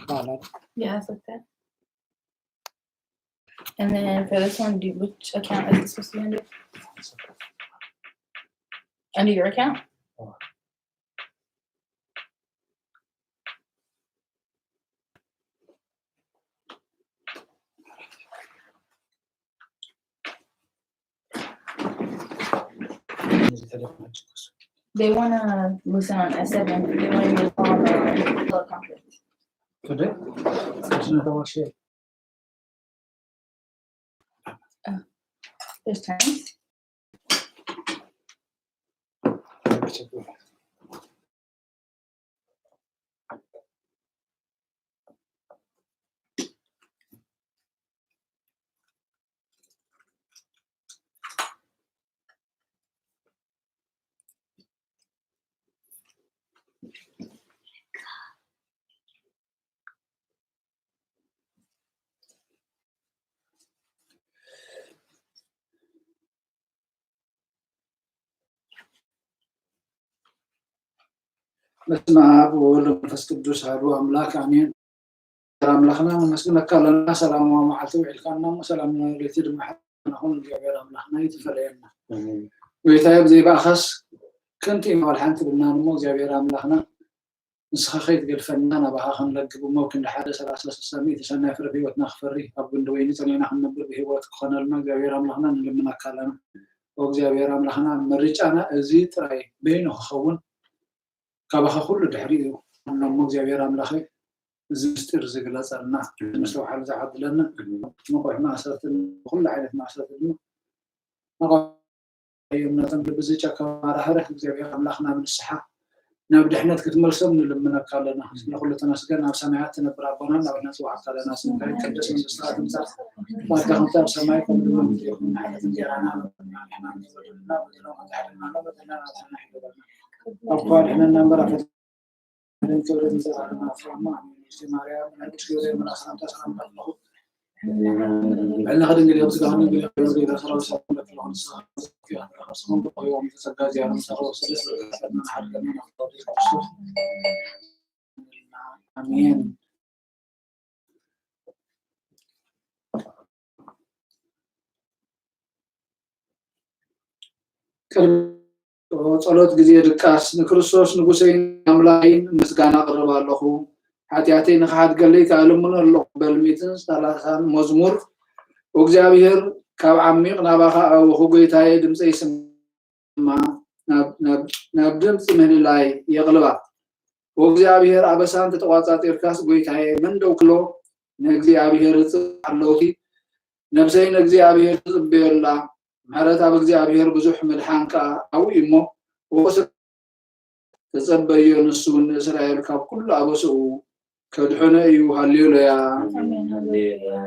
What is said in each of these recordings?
Yeah, it's like that. And then for this one, which account is it supposed to be under? Under your account? They want to listen on S7. They want to call the teleconference. There's times. በስመ አብ ወወልድ ወመንፈስ ቅዱስ አሐዱ አምላክ አሜን። አምላክና መስግነካ ለና ሰላም ወመዓልቲ ውዕልካና ሰላም ለቲ ድማ ነኹን እግዚአብሔር አምላክና ይትፈለየና ወይታይ ብዘይባእኸስ ከንቲ ማል ሓንቲ ብልና ንሞ እግዚአብሔር አምላክና ንስኻ ከይትገድፈና ናባኻ ክንለግብ እሞ ክንዲ ሓደ 30 ሰናይ ፍረ ህይወትና ክፈሪ ኣብ ጉንዲ ወይኒ ፀኒዕና ክንነብር ብሂወት ክኾነልና እግዚአብሔር አምላክና ንልምናካ ኣለና እግዚአብሔር አምላክና መርጫና እዚ ጥራይ በይኑ ክኸውን ካባኻ ኩሉ ድሕሪ እዩ እሞ እግዚአብሔር አምላኽ እዚ ምስጢር ዝግለፀልና ንስተውሓል ዝዓድለና ንቑሕ ማእሰረትን ኩሉ ዓይነት ማእሰረት ድማ እምነትን ብዝጨካ ማራህርህ እግዚአብሔር አምላክና ምንስሓ ናብ ድሕነት ክትመልሶም ንልምነካ ኣለና ንኩሉ ተመስገን ኣብ ሰማያት ትነብር ኣቦና ናብና ፅዋዕካ ኣለና ስምካ ይቀደስ መንግስትካ ትምፃእ ባካ ከምቲ ኣብ ሰማይ ከም ድማ ምድሪ ይኹን ዓይነት እንጀራና ንሕና ንበደልና በደልና በደልና أقوال إحنا النمبر في الكورة مثلا فما استمارية من الكورة من أصلا تسلم الله عندنا خدمة اليوم سكان اليوم إذا خلاص سلام لك لون صار في أصلا يوم تسجل زيارة مسافر وسلس من حد من أخطار الرسول آمين ጸሎት ጊዜ ድቃስ ንክርስቶስ ንጉሰይን አምላይን ምስጋና አቀርባለሁ ኃጢአቴን ከሓድገለይ ከአለሙን ኣለኹ በልሚትን 30 መዝሙር እግዚአብሔር ካብ ዓሚቕ ናባኻ ኣውኹ ጌታዬ ድምፀይ ስማ ናብ ድምፂ ምህልላይ የቕልባ እግዚአብሔር ኣበሳን ተተቋጻጢርካስ ጌታዬ ምን ደውክሎ ንእግዚአብሔር ጽኣለውቲ ነብሰይ ንእግዚአብሔር ጽበየላ ምሕረት ኣብ እግዚአብሔር ብዙሕ ምድሓንካ ኣው እሞ ወስ ተጸበየ ንሱ ንእስራኤል ካብ ኩሉ ኣበስኡ ከድሕነ እዩ ሃሌሉያ አሜን ሃሌሉያ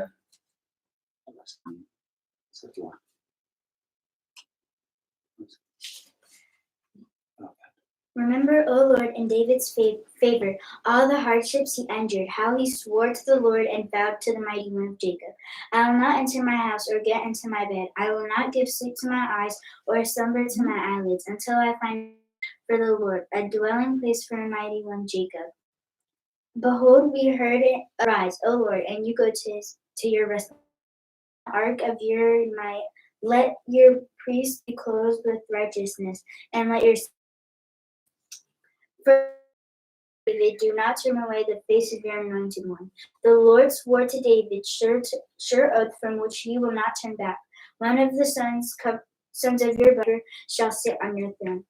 Remember, O Lord, in David's favor, all the hardships he endured, how he swore to the Lord and vowed to the mighty one of Jacob. I will not enter my house or get into my bed. I will not give sleep to my eyes or slumber to my eyelids until I find for the Lord a dwelling place for the mighty one Jacob. Behold, we heard it arise, O Lord, and you go to your rest. Ark of your might, let your priests be clothed with righteousness, and let your David, do not turn away the face of your anointed one. The Lord swore to David, sure oath from which he will not turn back. One of the sons of your brother shall sit on your throne.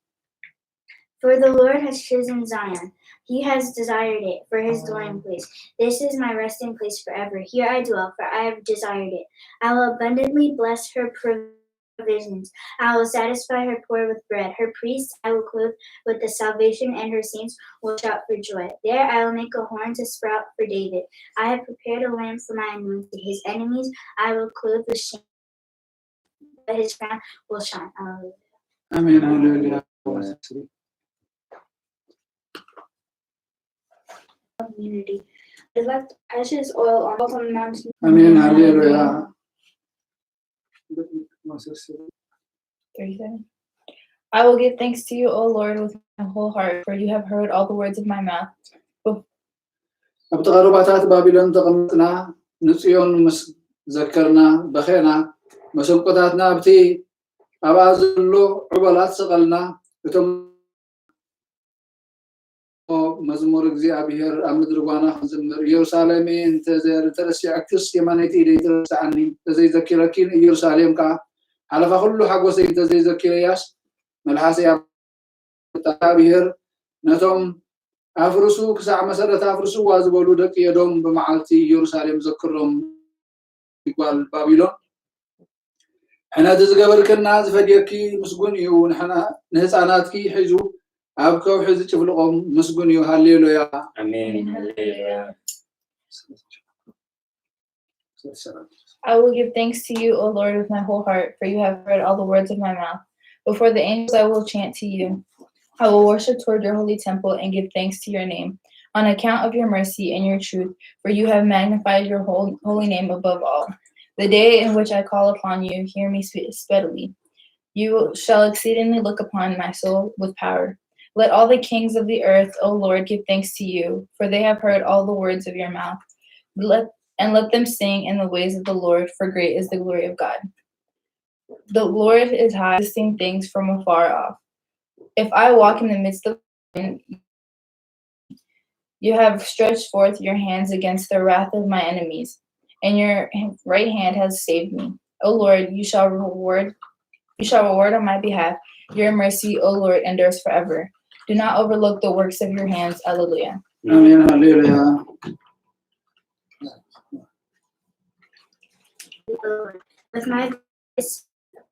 For the Lord has chosen Zion. He has desired it for his dwelling place. This is my resting place forever. Here I dwell, for I have desired it. I will abundantly bless her provisions. I will satisfy her poor with bread. Her priests I will clothe with the salvation, and her saints will shout for joy. There I will make a horn to sprout for David. I have prepared a lamp for my anointed. His enemies I will clothe with shame, but his crown will shine. Amen. Hallelujah. Community. I left precious oil on both the mountains. Amen. Hallelujah. 37. I will give thanks to you, O Lord, with my whole heart, for you have heard all the words of my mouth. أبتغرباتات بابلون تقمتنا نصيون ذكرنا بخينا مسنقطاتنا بتي أبازلو عبلات سقلنا بتم مزمور እግዚአብሔር أمدروانا خزمر يروسالم انت ترسي عكس يمانيتي دي ترسعني تزي ذكركين يروسالم كا على فكل حقوسي تزي ذكرياس ملحاسي እግዚአብሔር نتوم أفرسو كساع مسألة أفرسو وازبولو دك يدوم بمعالتي يروسالم ذكرهم يقال بابلون حنا تزقبل كنا زفديكي مسجون يو نحنا نهصاناتكي حزو أبكو حزو تفلقهم مسجون يو هاليلويا آمين هاليلويا. I will give thanks to you, O Lord, with my whole heart, for you have heard all the words of my mouth. Before the angels I will chant to you. I will worship toward your holy temple and give thanks to your name, on account of your mercy and your truth, for you have magnified your holy name above all. The day in which I call upon you, hear me speedily. You shall exceedingly look upon my soul with power. Let all the kings of the earth, O Lord, give thanks to you, for they have heard all the words of your mouth. Let them sing in the ways of the Lord, for great is the glory of God. The Lord is high, seeing things from afar off. If I walk in the midst of you have stretched forth your hands against the wrath of my enemies, and your right hand has saved me. O Lord, you shall reward on my behalf. Your mercy, O Lord, endures forever. Do not overlook the works of your hands. Alleluia. Amen. Hallelujah. With my voice,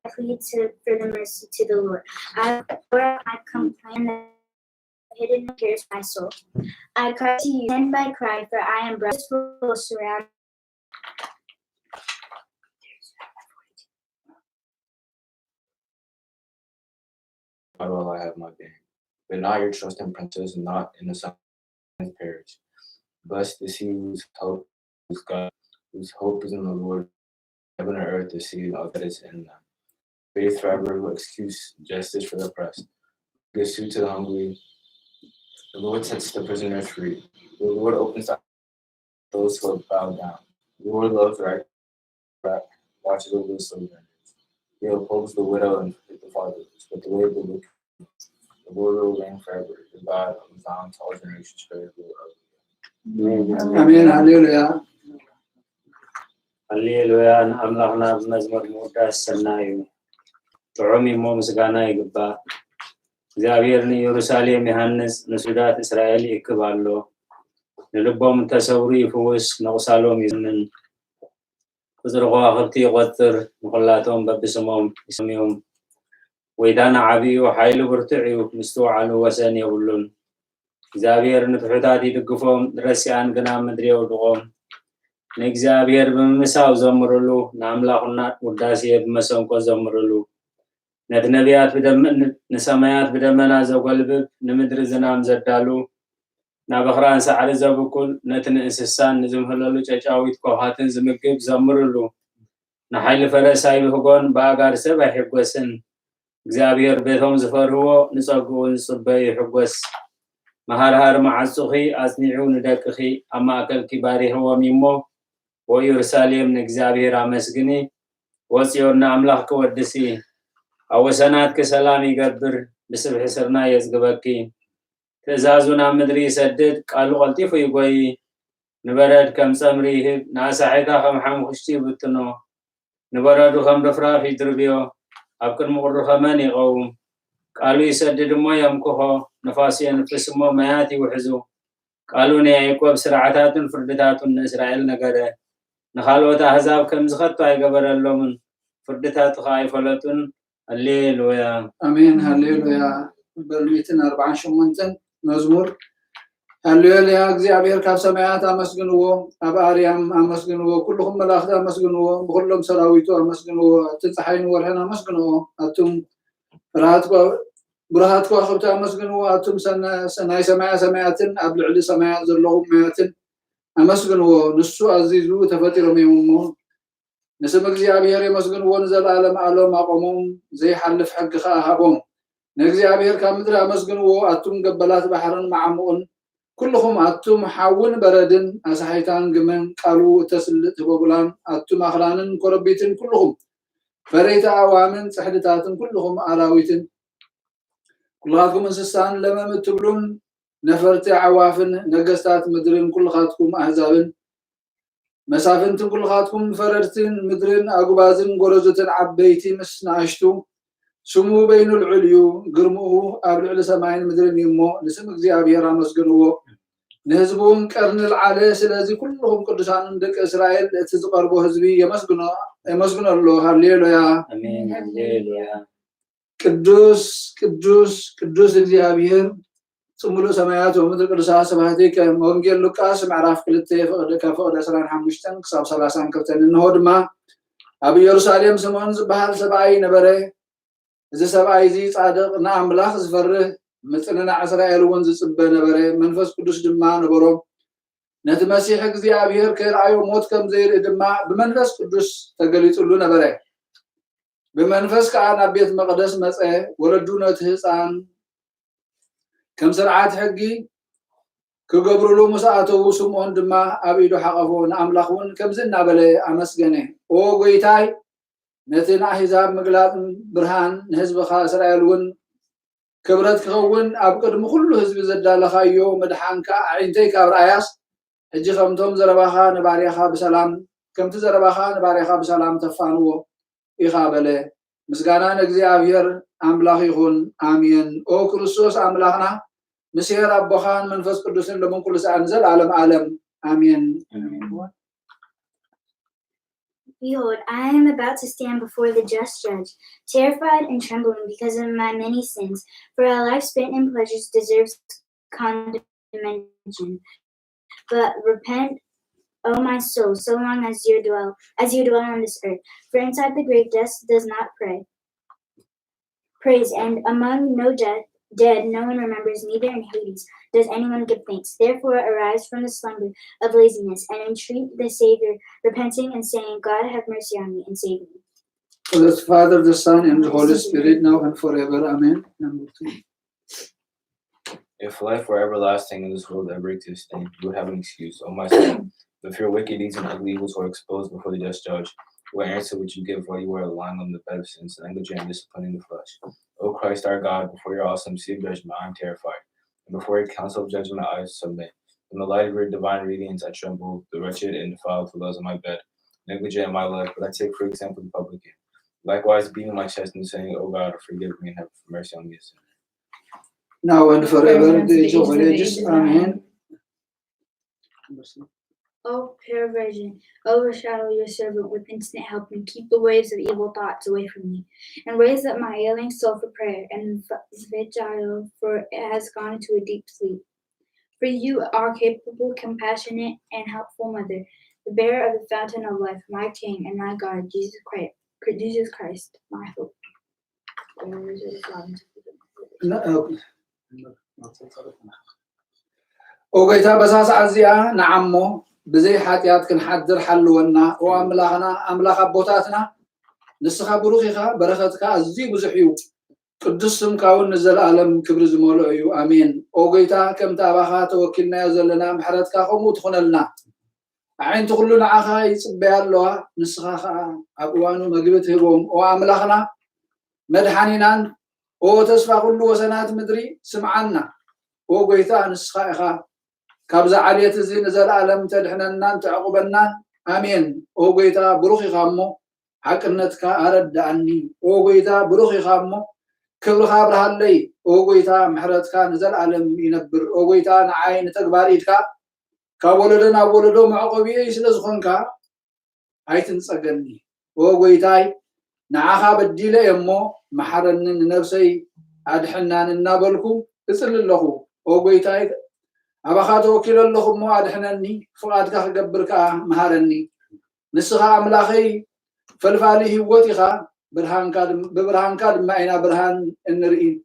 I plead for the mercy to the Lord. I complain that hidden cares my soul. I cry to you, send my cry, for I am brothers will surround. God will I have my being. But not your trust in princes, and not in the son of perish. Blessed is he whose hope is God, whose hope is in the Lord. Heaven and earth to see all that is in them. Faith forever will excuse justice for the oppressed. Gives food to the hungry. The Lord sets the prisoners free. The Lord opens those who are bowed down. The Lord loves right, watches over the sojourners. He upholds the widow and the fatherless, but the way of the wicked, the Lord will reign forever. The God of Zion to all generations forever. Amen. Hallelujah. هللويا أملاكنا بمزمور مقدس سنايو طعمي مو مسغانا يغبا እግዚአብሔርን ኢየሩሳሌም ያንስ ንሱዳት እስራኤል ይክባሉ ንልቦም ተሰውሪ ይፈወስ ነቁሳሎም ይዝምን ቁጥርዋ ኸብቲ ይቆጥር ንኹላቶም በብስሞም ይስሚዮም ወይዳና ዓቢዩ ኃይሉ ብርቱዕ ምስተውዓሉ ወሰን የብሉን እግዚአብሔር ንትሑታት ይድግፎም ረሲያን ግና ምድሪ ይወድቆም ንእግዚአብሔር በመሳው ዘምሩሉ ናምላኹና ውዳሴ በመሰንቆ ዘምሩሉ ነትነቢያት በደመን ንሰማያት በደመና ዘጓልብብ ንምድር ዝናም ዘዳሉ ናበኽራን ሰዓሪ ዘብኩል ነትን እንስሳን ንዝምህለሉ ጨጫዊት ኮሃትን ዝምግብ ዘምሩሉ ንኃይሊ ፈረሳይ ብህጎን በአጋር ሰብ አይሕጎስን እግዚአብሔር ቤቶም ዝፈርህዎ ንጸጉውን ጽበይ ይሕጎስ መሃርሃር መዓጽኺ አጽኒዑ ንደቅኺ አማእከልኪ ባሪህዎም ይሞ ወኢየሩሳሌም ንእግዚአብሔር አመስግኒ ወጽዮን አምላክ ከወድሲ አወሰናት ከሰላም ይገብር በስብሕ ስርና የዝግበኪ ትእዛዙና ምድሪ ይሰድድ ቃሉ ቀልጢፉ ይጎይ ንበረድ ከም ጸምሪ ይህብ ናሳሒታ ከም ሓሙኽሽቲ ይብትኖ ንበረዱ ከም ድፍራፍ ይድርብዮ ኣብ ቅድሚ ቁሪ ኸመን ይቐውም ቃሉ ይሰድድ እሞ የምክኾ ነፋስ የንፍስ እሞ ማያት ይውሕዙ ቃሉ ንያዕቆብ ስርዓታቱን ፍርድታቱን ንእስራኤል ነገረ ንኻልኦት አሕዛብ ከም ዝኸቶ አይገበረሎምን ፍርድታቱ አይፈለጡን هللويا امين هللويا برميتنا 48 مزمور هللويا እግዚአብሔር ካብ ሰማያት አመስግንዎ ኣብ አርያም አመስግንዎ ኩልኩም መላእክት አመስግንዎ በሁሉም ሰራዊቱ አመስግንዎ ተፀሐይን ወርህን አመስግንዎ አቱም ብርሃት ከዋክብቲ አመስግንዎ አቱም ሰናይ ሰማያትን ኣብ ልዕሊ ሰማያት ዘለኹ ማያትን አመስግንዎ ንሱ አዚዙ ተፈጢሮም እሞ نسم እግዚአብሔር የመስግንዎን ዘላለም ዓለም አቆሞም ዘይሐልፍ ሕግኻ ሃቦም ንእግዚአብሔር ካብ ምድሪ አመስግንዎ አቱም ገበላት ባሕርን ማዓሙን كلهم أتم حاون بردن أسحيتان جمن قالوا تسلت بقولان أتم أخرانن كربيتن كلهم فريت أوامن سحدتاتن كلهم أراويتن كلهم إنسان لما متقولون نفرت عوافن نجستات مدرن كل خاتكم أحزابن مسافنتن كل خاتكم فررتن مدرن أقبازن غرزتن عبيتي مسناشتو سمو بين العليو قرموه قبل على سماين مدرن يمو لسم እግዚአብሔር አመስግንዎ نهزبون قرن العالي سلازي كلهم قدسان دك إسرائيل تزقربو حزبي يمسكن الله هاليلويا امين هاليلويا ቅዱስ ቅዱስ ቅዱስ እግዚአብሔር ጽሙሉ ሰማያት ወምድር ቅዱሳን ሰባቴ ከወንጌል ሉቃስ ምዕራፍ 2 ፈቅደ ከፈቅደ 15 ክሳብ 30 ከብተን እንሆድማ ኣብ ኢየሩሳሌም ስምዖን ዝበሃል ሰብኣይ ነበረ እዚ ሰብኣይ እዚ ጻድቕ ንኣምላኽ ዝፈርህ ምጽንና እስራኤል ወን ዝጽበ ነበረ መንፈስ ቅዱስ ድማ ነበሮ ነቲ መሲሕ እግዚአብሔር ከርአዮ ሞት ከም ዘይርኢ ድማ ብመንፈስ ቅዱስ ተገሊጹሉ ነበረ بمنفس كان أبيت مقدس مسأ وردونا تهسان كم سرعات حقي كقبرلو مساعته سمون دما أبيدو حقفون أملاخون كم زنا بلي أمسجنه أو قيتاي نتنا حزاب مقلات برهان حزب خاص إسرائيلون كبرت كون أبقد مخلو حزب زدا لخايو مدحان كعينتي كابراياس هجي خمتهم زرباخا نباريخا بسلام كم تزرباخا نباريخا بسلام تفانو إخابله مسجانا እግዚአብሔር አምላክ ይሁን አሜን ኦ ክርስቶስ አምላክና مسير أبوخان منفس قدوسن لمن كل ساعة نزل عالم عالم آمين Behold, I am about to stand before the just judge, terrified and trembling because of my many sins, for a life spent in pleasures deserves condemnation. But repent, O my soul, so long as you dwell on this earth. For inside the grave death does not praise, and among dead no one remembers, neither in Hades does anyone give thanks. Therefore arise from the slumber of laziness and entreat the Savior, repenting and saying, God have mercy on me and save me. The Father, the Son, and the Holy Spirit, now and forever. Amen. Number 2. If life were everlasting in this world ever existing, you would have an excuse, O my soul. If your wicked deeds and ugly evils were exposed before the just judge, what answer would you give while you were lying on the bed of sins, negligent and disciplining the flesh? O Christ our God, before your awesome seat of judgment, I am terrified. And before your council of judgment, I submit. In the light of your divine radiance, I tremble, the wretched and defiled for those on my bed, negligent in my life, but I take for example the publican. Likewise, beating my chest and saying, O God, forgive me and have mercy on me, a sinner. Now and forever, the age of ages. Amen. O pure virgin, overshadow your servant with instant help and keep the waves of evil thoughts away from me. And raise up my ailing soul for prayer and vigil, for it has gone into a deep sleep. For you are capable, compassionate, and helpful mother, the bearer of the fountain of life, my King and my God, Jesus Christ, my hope. وقيتها بساس عزيا نعمو بزي حاتيات كنحضر حلونا واملاخنا املاخ ابوتاتنا نسخه بروخيخا بركتك ازي بزحيو قدس سمكاون نزل عالم كبر زمولو امين وقيتا كم تاباخا توكلنا يزلنا محرتك قومو تخنلنا عين تقولنا عخا يصبي الله نسخه اقوانو مغبت هبوم واملاخنا مدحانينان او تسفا كل وسنات مدري سمعنا وقيتا نسخه كابزا عليت زين نزل عالم تدحننا تعقبنا امين وقيتا بروخي خامو حقنتك ارداني وقيتا بروخي خامو كبر خابرها لي وقيتا محرتك نزل عالم ينبر وقيتا نعين تكباريتك كولدنا ولدو معقبي سلازخونكا هايتنصقني وقيتاي نعاخا بديله يمو محرنن نفسي ادحنان نابلكو اسللخو وقيتاي أبخاتو وكيل الله مو أدحنني فقادك خقبرك مهارني نسخة أملاخي فالفالي هوتيخا ببرهان كاد معينا برهان النرئين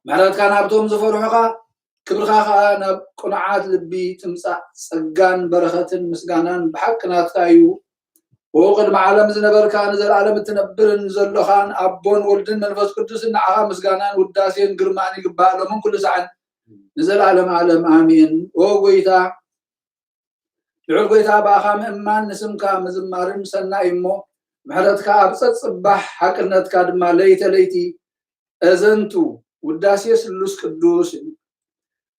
معرات كان أبتهم زفرحقا كبرخا أنا قناعات لبي تمسع سقان برخة مسقانان بحقنا تايو وقد معلم زنبر كان زل عالم تنبر نزل لخان أبون ولدن منفس قدس نعها مسقانان وداسين قرماني قبالو من كل سعن نزلعلم عالم آمين وقويتا لعل قويتا باخا مئمان نسمكا مزمارن سنا إمو محرتك أبسط صباح حقنتك دما ليتي أزنتو وداسي سلوس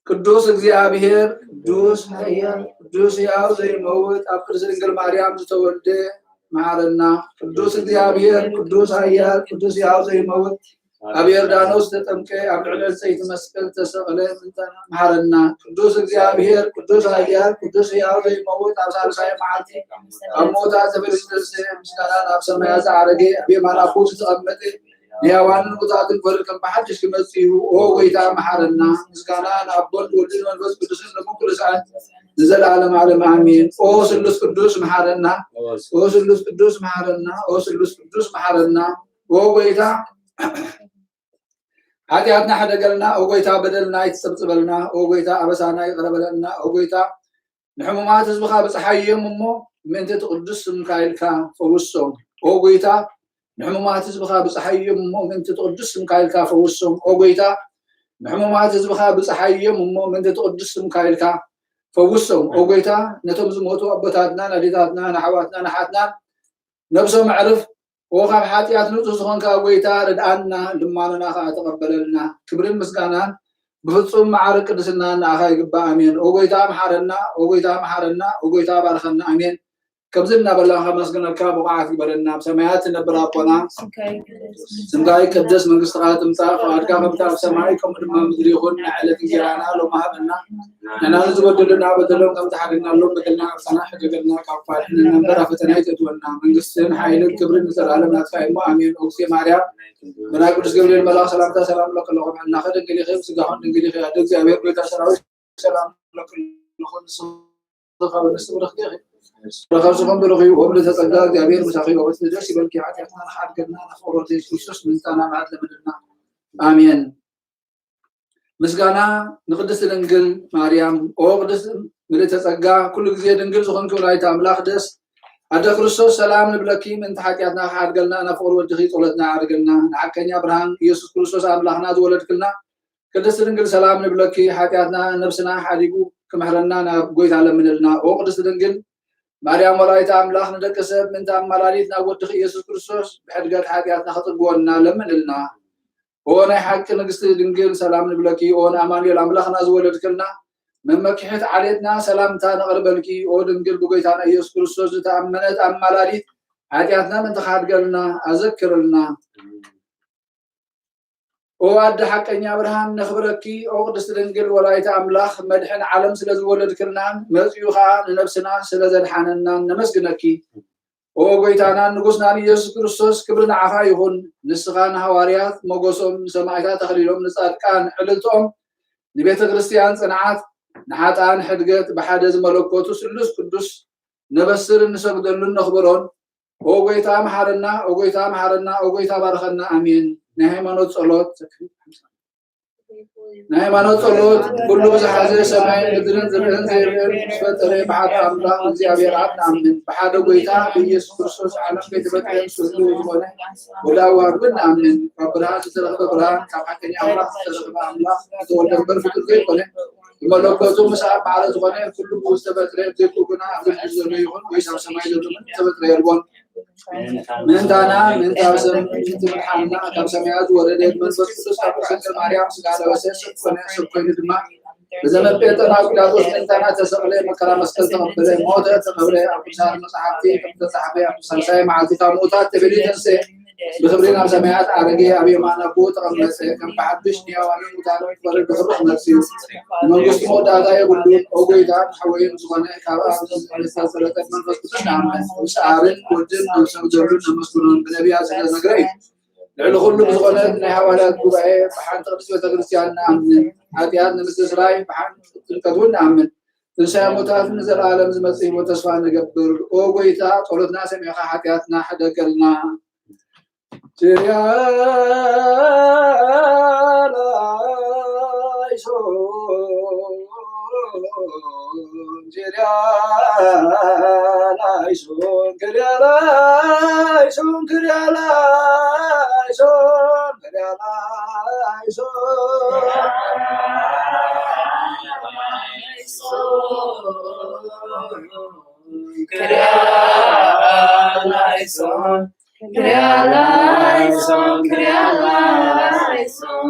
قدوس እግዚአብሔር ቅዱስ ኃያል ቅዱስ ያው ዘይመውት አፍቅር ድንግል ማርያም ዝተወልደ መሐረና ቅዱስ እግዚአብሔር ቅዱስ ኃያል ቅዱስ ያው ዘይመውት አብ ዮርዳኖስ ተጠምቀ አብ ልዕል ዘይት መስቀል ተሰቀለ መሐረና ቅዱስ እግዚአብሔር ቅዱስ ኃያል ቅዱስ ያው ዘይመውት አብ ሳልሳይ መዓልቲ አሞታ ተበልስልስ ምስጋና አብ ሰማያ ዘዓረገ አብ የማናፉ ተቀመጠ ياوان قطعة فرقم بحدش كمسيو أو ويتا محرنا مسكانا نابون ولدين ونفس قدسين لمكل ساعة نزل عالم عالم آمين أو سلوس قدوس محرنا أو سلوس قدوس محرنا أو سلوس قدوس محرنا أو ويتا حتياتنا حدا قلنا أو ويتا بدلنا يتسبسبلنا أو ويتا أبسانا يقربلنا أو ويتا نحمومات زبخا بصحيهم أمو من تتقدس مكايلكا فوسهم أو ويتا نحمومات زبخا بصحيهم مؤمن تتقدس مكايل كا فوسهم اوغيتا نحمومات زبخا بصحيهم مؤمن تتقدس مكايل كا فوسهم اوغيتا نتوم زموتو ابتاتنا نديتاتنا نحواتنا نحاتنا نفسهم معرف وخاب حاتيات نوتو زخون كا اوغيتا ردانا دماننا خا تقبلنا كبرين مسكانا بفصوم معارك قدسنا ناخا يغبا امين اوغيتا محارنا اوغيتا محارنا اوغيتا بارخنا امين كبزنا بالله مسكنا كاب وقعت برنا بسمايات نبراقنا سمداي كدس من قصرات مصاف واركا مبتا بسمايكم ما مدري يخون على تجرانا لو ما هبنا انا نزبدلنا بدلهم كم تحقنا لهم بدلنا سنه حققنا كفارنا نمبر فتنايت تولنا من قصن حيل كبر نزل على ما فاهم امين اوكسي ماريا بنا قدس جبريل ملاك سلام لك اللهم انا خد انجلي خير سغون انجلي خير ادك زابير بيت سلام لك نخون صدقه ونسبه خير رخصهم بلغي وقبل تصدق جابير مساخي وبسدرس بلكي عاتقنا حد قدنا نفورتي كريستوس من تانا بعد لمدنا امين مسغانا نقدس دنگل مريم او قدس ملت تصغا كل غزي دنگل زخون كولايت املاح دس ادا كريستوس سلام نبلكي من تحقياتنا حد قلنا نفور ودخي طولتنا عرقلنا نعكنيا برهان يسوع كريستوس املاحنا زولدكلنا قدس دنگل سلام نبلكي حقياتنا نفسنا حديقو كمحرنا نغويت على منلنا او قدس دنگل مريم ولايت أملاخ ندكسب من تأملاليت نودخ يسوع كريستوس بحدقات حاجاتنا خطبونا لمنلنا وانا حق نقص دنجل سلام نبلكي وانا أماني الأملاخنا زولدكلنا من مكحت عليتنا سلام تانا غربلكي او دنجل بقيتانا يسوع كريستوس تأمنت أملاليت حاجاتنا من تخادقلنا أذكرلنا وعد حقني ابراهام نخبركي او قدس دنجل ولايت املاخ مدحن عالم سلاز ولدكلنا مزيوخا لنفسنا سلاز الحاننا نمسكنكي او قيتانا نغسنا يسوع كريستوس كبرنا عفا يكون نسخان حواريات مغوسهم سماعتا تخليلهم نصادقان عللتهم نبيت كريستيان صنعات نحاتان حدقت بحدز ملكوتو سلوس قدوس نبسر نسجدلن نخبرون او قيتا محرنا او قيتا محرنا او قيتا بارخنا امين نهيمانوت صلوت نهيمانوت صلوت كل بزحازة سماي مدرن زرن زيرن فترة بعد أملاك زيابير عبنا من بعد قويتا بيسوع كريستوس عالم بيتبقى سلوك وجمانه ولا واربنا من فبرهان تسلخ برهان كم أملاك تسلخ أملاك تولد برفق زيكونه ملوكوتو مساعد على زمانه كل بوست فترة تكونا عبد الجزء يكون ويسام سماي زرن فترة يربون من دانا من تاسم من تمحنا كم سمعت وردت من فسوس كم مريم سقال وسيس سكون دماء زمن بيتنا قدوس من دانا تسقلي مكرم مسكت قبل موت قبل أبشار مصحفتي كم تصحبي سنسي مع موتات تبلي تنسي بخبرنا سمعت عرقي أبي معنا قوت قبل كم بعدش نيواني متعلق ورد بخبر نفسي من قصد موت هذا يقولون أوجيدان حوين زمانه كابا سلسلة من فسوس نعمة وسعارن وجن نسجلون نمسكون بنبي عزيز نقرأ لأنه كل بزغنات نحوالات ببعي بحان تقدس وتقدسيان نعمل هاتيات نمس إسرائي بحان تلقدون نعمل تنسى موتات نزل عالم زمسيه وتصفى نقبر أوغيتا طولتنا سميخا حاتياتنا حدقلنا Kyrieleison, Kyrieleison, Kyrieleison,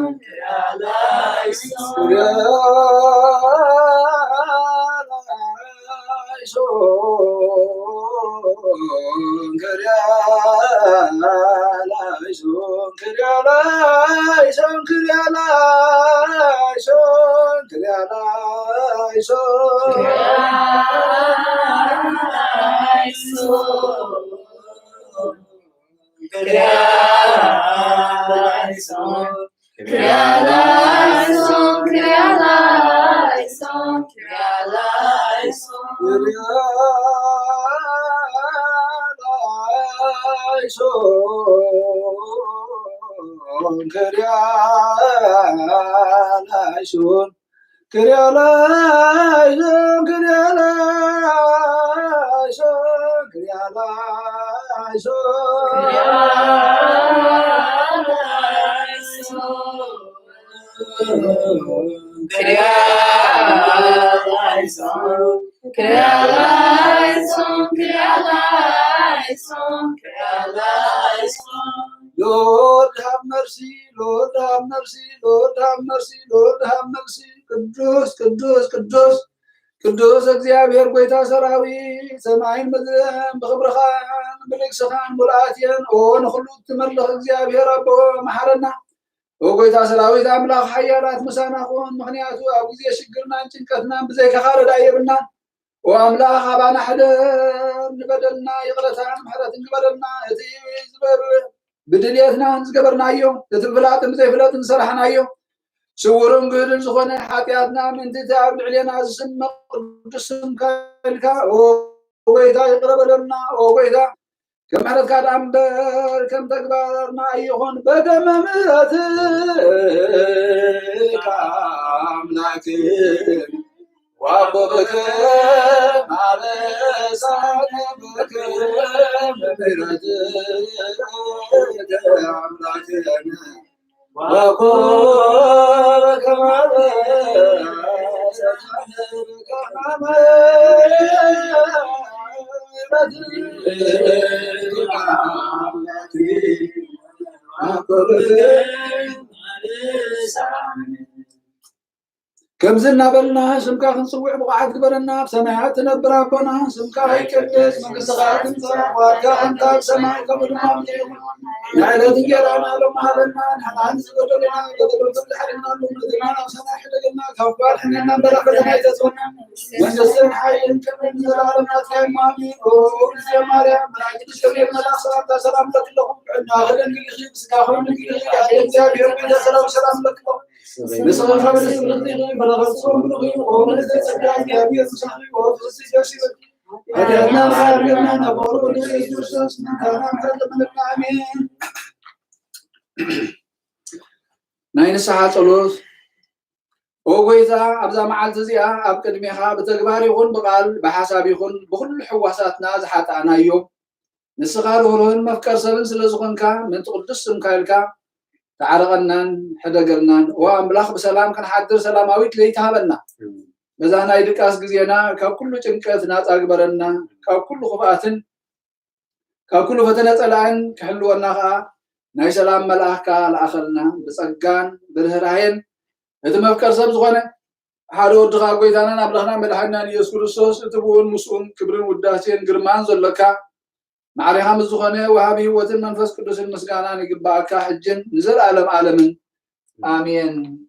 Lord have mercy, Lord have mercy, Lord have mercy, Lord have mercy. ቅዱስ እግዚአብሔር ጎይታ ሰራዊት ሰማይን ምድርን ብክብርኻን ብልግስኻን ሙልአትየን ንኩሉ ትመልኽ እግዚአብሔር አቦ መሐረና ጎይታ ሰራዊት አምላኽ ሓያላት ምሳናኹን ምክንያቱ ኣብ ግዜ ሽግርናን ጭንቀትናን ብዘይካኻ ረዳየብና አምላኽ አባና ሓደ ንበደልና ይቕረታን ምሕረትን ግበረልና እቲ ብድልየትና ዝገበርናዮ እቲ ፍላጥን ዘይፍለጥን ዝሰራሕናዮ ስውርን ግህድን ዝኾነ ሓጢኣትና ምንትቲ ኣብ ልዕልና ዝስመቕ ቅዱስ ስምካ ኢልካ ጎይታ ይቅረ በለና ጎይታ ከም ምሕረትካ ዳኣ እምበር ከም ተግባርና ኣይኹን በደመ ምሕረትካ አምላክን ወአቦበከ ማበሳነ በከ ምሕረትከ አምላክን وقولك كم زلنا بلنا سمكا خنصوع بقعد قبلنا بسماعات تنبر ربنا سمكا يكدس مقصغات واركا انتا بسماع قبل ما بجيهم نعلى تجيرانا لما هلنا نحن سقدنا قدر كل حرمنا لما نفسنا حدقنا كوبار حننا برقنا يتسونا من جسر حي كمن زلالنا تايم مامي وزي مريم براجد الشريف ملاصرات سلام لك لهم عنا غلن قلخي بسكاهم نقلخي عدين جابي ربي سلام لك لهم بصغر خبر السلطين بلغت صوم بلغين ومن الزكاة كابير مصحي وفصي جاشبك هدينا خارجنا نبور وليس جرسس نتانا محل من النعمين ناين الساعة صلوت وغيثا أبزا معال تزيئة أبقد ميخا بتقبار يخون بقال بحساب يخون بكل حواساتنا زحات عنا يوم نسخار ورهن مفكر سبن سلزغنكا من تقدس سمكايلكا تعرقنان حدقرنان وأملاخ بسلام كان حدر سلاماويت ليتهابنا بزانا يدقاس غزينا كاب كل ጭንቀት ናጽ አግበረና ካብ ኩሉ ኹፋትን ካብ ኩሉ ፈተነ ጸላእን ክሕልወናኻ ናይ ሰላም መልአኽካ ለኣኸልና ብጸጋን ብርህራሄን እቲ መፍቀር ሰብ ዝኾነ ሓደ ወድኻ ጎይታናን ኣምላኽና መድሓኒናን ኢየሱስ ክርስቶስ እቲ ብኡን ምስኡን ክብርን ውዳሴን ግርማን ዘለካ معرفة مزخنة وهذه هو المنفس قدس المسكانان يقبعك حجن نزل عالم عالم آمين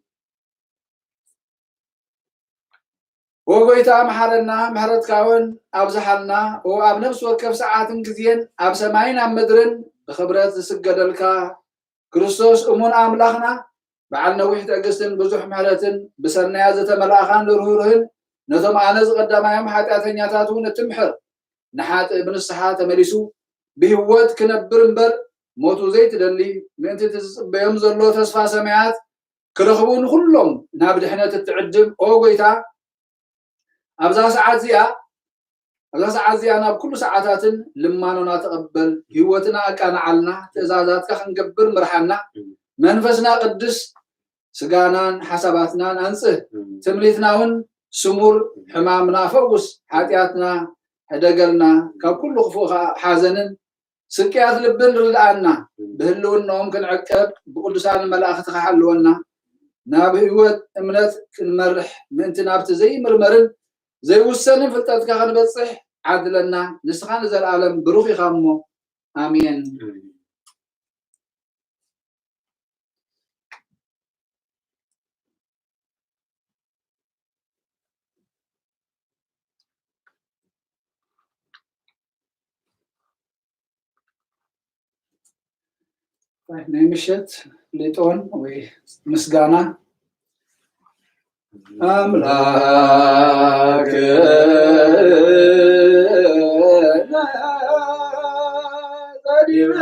وقويتا محرنا محرت كاون أبزحلنا وأب نفس وكف ساعات كثيرين أب سماين أم مدرن بخبرات سجد الكا كريستوس أمون أملاخنا بعلنا وحدة قسن بزح محرتن بسرنا يازة ملاخان لرهورهن نظم عنز قدامهم حتى أثنياتاتون التمحر نحات ابن الصحات مليسو بهوت كنبر مبر موتو زيت دلي بنت بيوم زلو تسفا سمعات كرخبون كلهم نابد حنا تتعجب او قيتا ابزا ساعات زيا انا بكل ساعات لما نونا تقبل هوتنا كان علنا تزازات كنقبر مرحنا منفسنا قدس سغانان حساباتنا انصه تمليتناون سمور حمامنا فوس حاتياتنا هدقلنا كل خفوها حازنن سكيات لبن ردعنا بهلونا ممكن عقب بقول سان الملائكة تحلونا نابيوت امنت كنمرح من تنابت زي مرمرن زي وسن فلتاتك خنبصح عدلنا نسخان زل العالم بروخي خامو امين نمشت ليتون ومسغانا أملاك قديم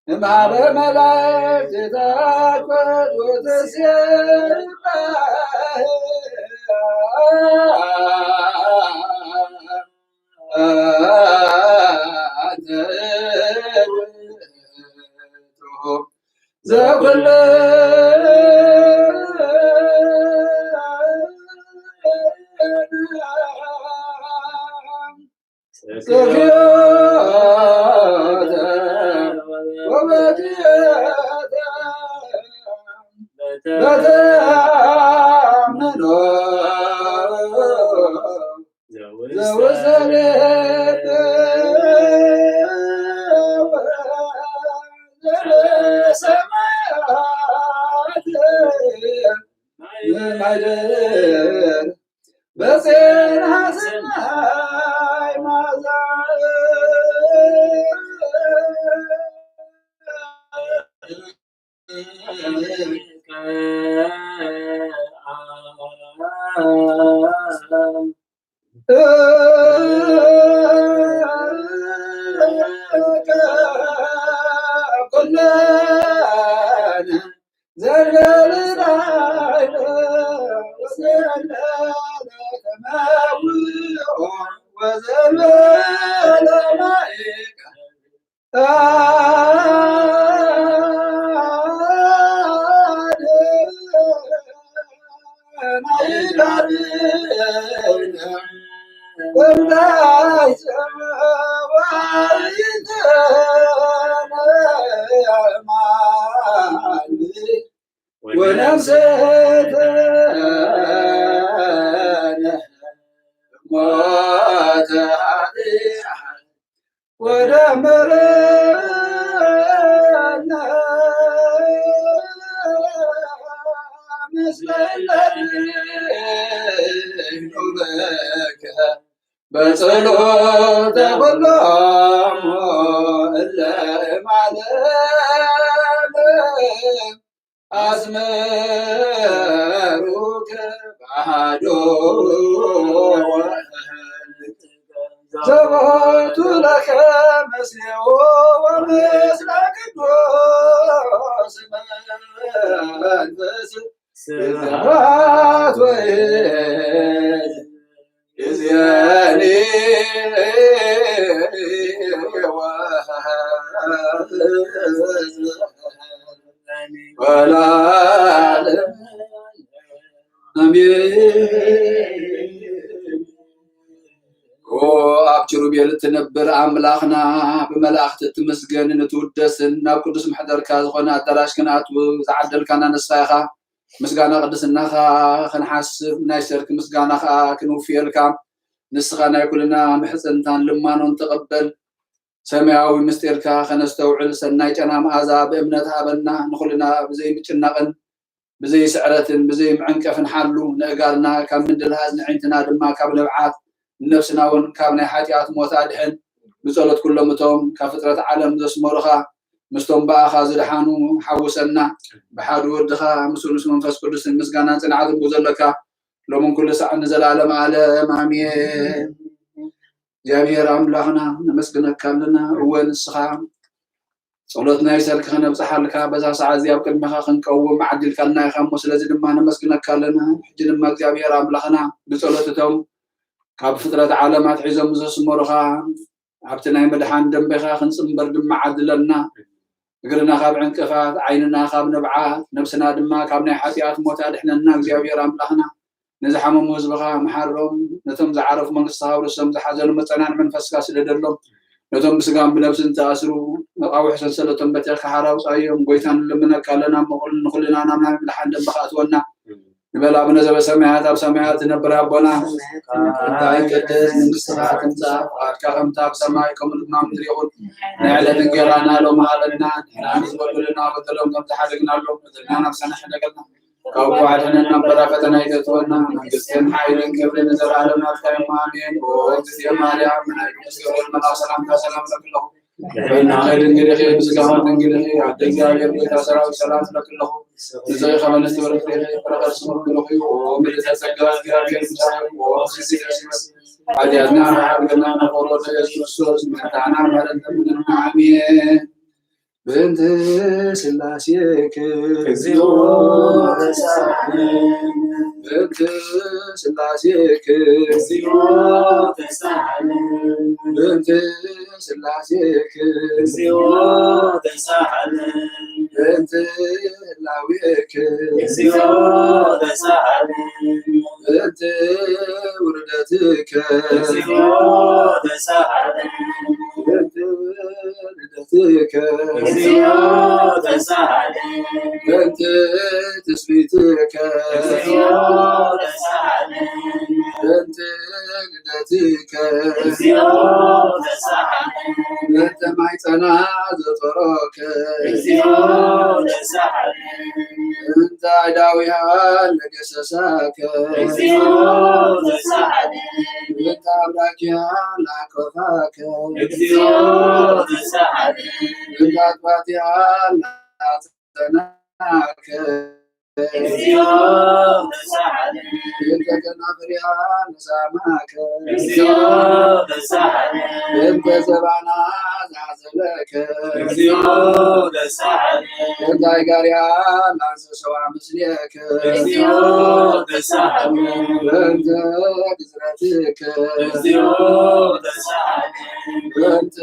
مع ملاك تاكل وتسير زاكل بصلوت كلهم إلا معلم أزمروك بعدو زبط لك مسيح ومثل قدوس منفس سبحات وإذ إزياني ولا أبشروا بيلتنبر أملاخنا بملاخت تمسجن نتودسن ناب قدس محضر كازغنا تراش كنات وزعدل كنا نسايخا مسجانا قدسنا خنحاسب نايسرك مسجانا كنوفيلكا نسخنا كلنا محسنتان لما نتقبل سماوي مستيركا خنستوعل سناي جنا مازا بامنتها بنا نخلنا بزي مچنقن بزي سعرتن بزي معنكفن حلو نقالنا كم من دلهاز نعينتنا دما كاب نبعات نفسنا ون كابنا حاتيات موتادحن بصلت كلهم توم كفترة عالم زسمرخا مستوم باخا زلحانو حوسنا بحاد ودخا مسلس منفس قدس مسغانا صنعت بوزلكا لو من كل ساعه نزل عالم عالم امين جابير املاحنا نمسكنك لنا وين السخا صلوتنا يسالك نبصحلك بዛ ساعه زياب كلمه خنقوم عدل كلنا يخمو ስለዚህ ድማ نمسكنك لنا حجنا ما جابير املاحنا بصلوتهم ካብ ፍጥረት ዓለማት ሒዞም ዘስመሩኻ عبتنا مدحان دم بخا خنصم برد معدلنا قرنا خاب عنكفات عيننا خاب نبعات نفسنا دما كابنا حاتيات موتاد احنا ناقزي ويرام لهنا نزحم موزبغا محرم نتم زعرف من الصحاب ورسم زحزن متنان من فسكاس لدلهم نتم بسقام بنفس تاسروا او حسن سلتم بتخ حراوس ايوم قويتان لمنا كلنا مقول نخلنا نامنا مدحان دم بخاتونا نبلا بنزب سماعات اب سماعات نبرا بنا داي قدس نمسرا تمزا اركام تاب سماعكم نام دريون نعلى دنجرانا لو مالنا ناس ولنا بدلهم كم تحرقنا لهم بدلنا نفسنا حدقنا كوكو عدنا نبرا فتنا يدتونا نقسم حيلن كبر نزل على ما تيمانين وقسي مالي عمنا يسكر المنا سلام لك الله بين خير نجري بسكام نجري عدقا يبقى سلام لك الله نزل خمال استورك برغر سمك له ومن تسجل في الجامع وخسي عدنا حقنا نقول يسوس من تعنا من النعمين بنت سلاسيك زيو تسالم بنت سلاسيك زيو تسالم بنت سلاسيك زيو تسالم بنت لاويك زيو تسالم بنت وردتك زيو تسالم بنت ولدتك زيادة سعدين بنت تسبيتك زيادة سعدين بنت لدتك زيادة سعدين بنت معتنا زطرك زيادة سعدين بنت عداويها لقسساك زيادة سعدين بنت عبراكيها لعكفاك زيادة سعدين بنت عطباتها لعتناك زيادة سعدين بنت كنافرها لساماك زيادة سعدين بنت زبانا زعزلك زيادة سعدين بنت عقاريها لعنس سوا مسليك زيادة سعدين بنت قزرتك زيادة سعدين بنت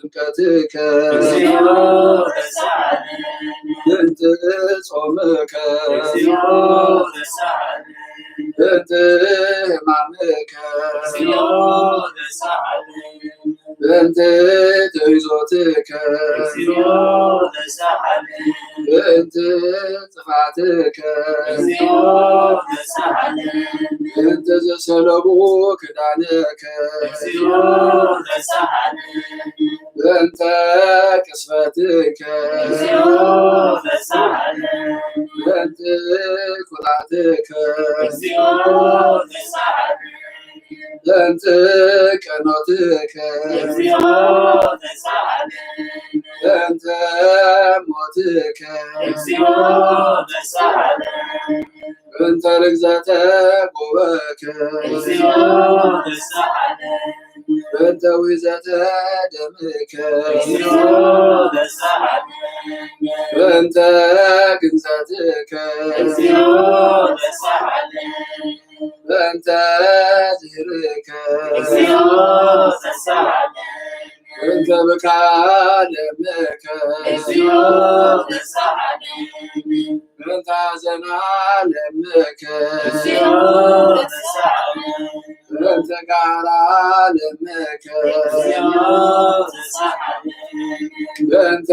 تمكتك زيادة سعدين بنت صومك زيادة سعدين بنت مامك زيادة سعدين بنت تيزوتك زيادة سعدين بنت طفعتك زيادة سعدين بنت زسلبوك دعنك زيادة سعدين بنت كسفتك زيادة سعدين بنت قطعتك زيادة سعدين بنت كنوتك زيادة سعدين بنت موتك زيادة سعدين بنت ركزتك وبك زيادة سعدين بنت وزة دمك زيادة سعدين بنت كنزتك زيادة سعدين بنت زهرك زيادة سعدين بنت بكالمك زيادة سعدين بنت زنالمك زيادة سعدين بنت قالمك زيادة سعدين بنت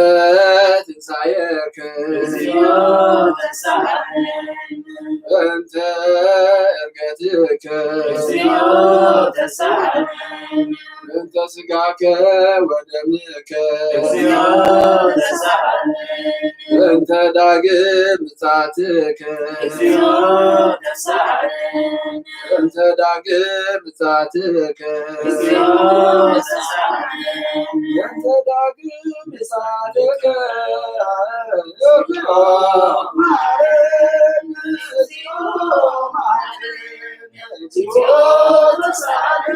تنسايك زيادة سعدين بنت ارقتك زيادة سعدين بنت سقاك ودمك زيادة سعدين بنت داقم بتاعتك زيادة سعدين بنت داقم بتاعتك زيادة سعدين بنت داقم بتاعتك زيادة سعدين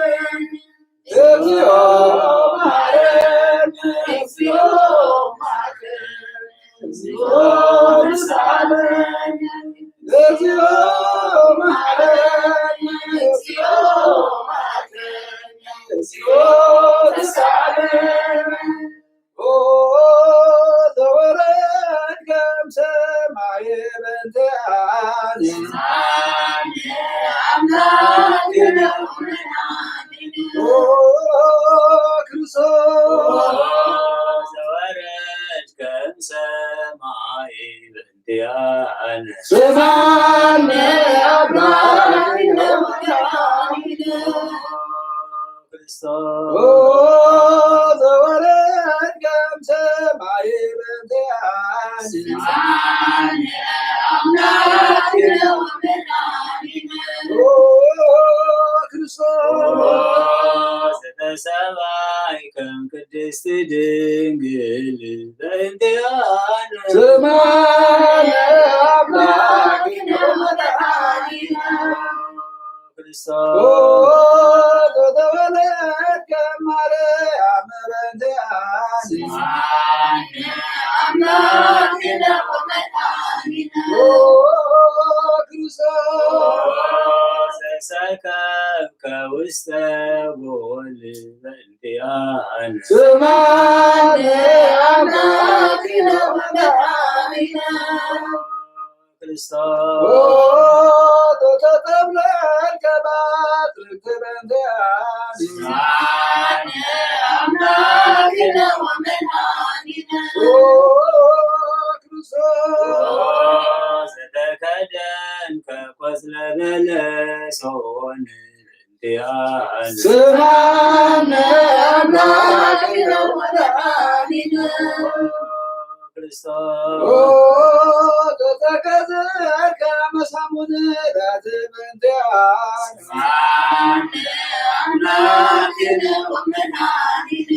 زيادة Kam ቅድስት ድንግል በእንቲአነ ስማነ አምላክነ ወመድኃኒነ ክርስቶስ ዘተወለድከ እማርያም በእንቲአነ ስማነ አምላክነ ወመድኃኒነ ክርስቶስ ዘሰከብከ ውስተ ጎል በእንቲአነ ስማነ አምላክነ ወመድኃኒነ ክርስቶስ ዘተጠምለልከ በአጽርክተ በእንቲአነ ስማነ አምላክነ ወመድኃኒነ ክርስቶስ ዘተከደንከ ቆጽለ በለሶን በእንቲአነ ስማነ አምላክነ ወመድኃኒነ ክርስቶስ ዘተከዘርከ መሳሙነ ዳት በእንቲአነ ስማነ አምላክነ ወመድኃኒነ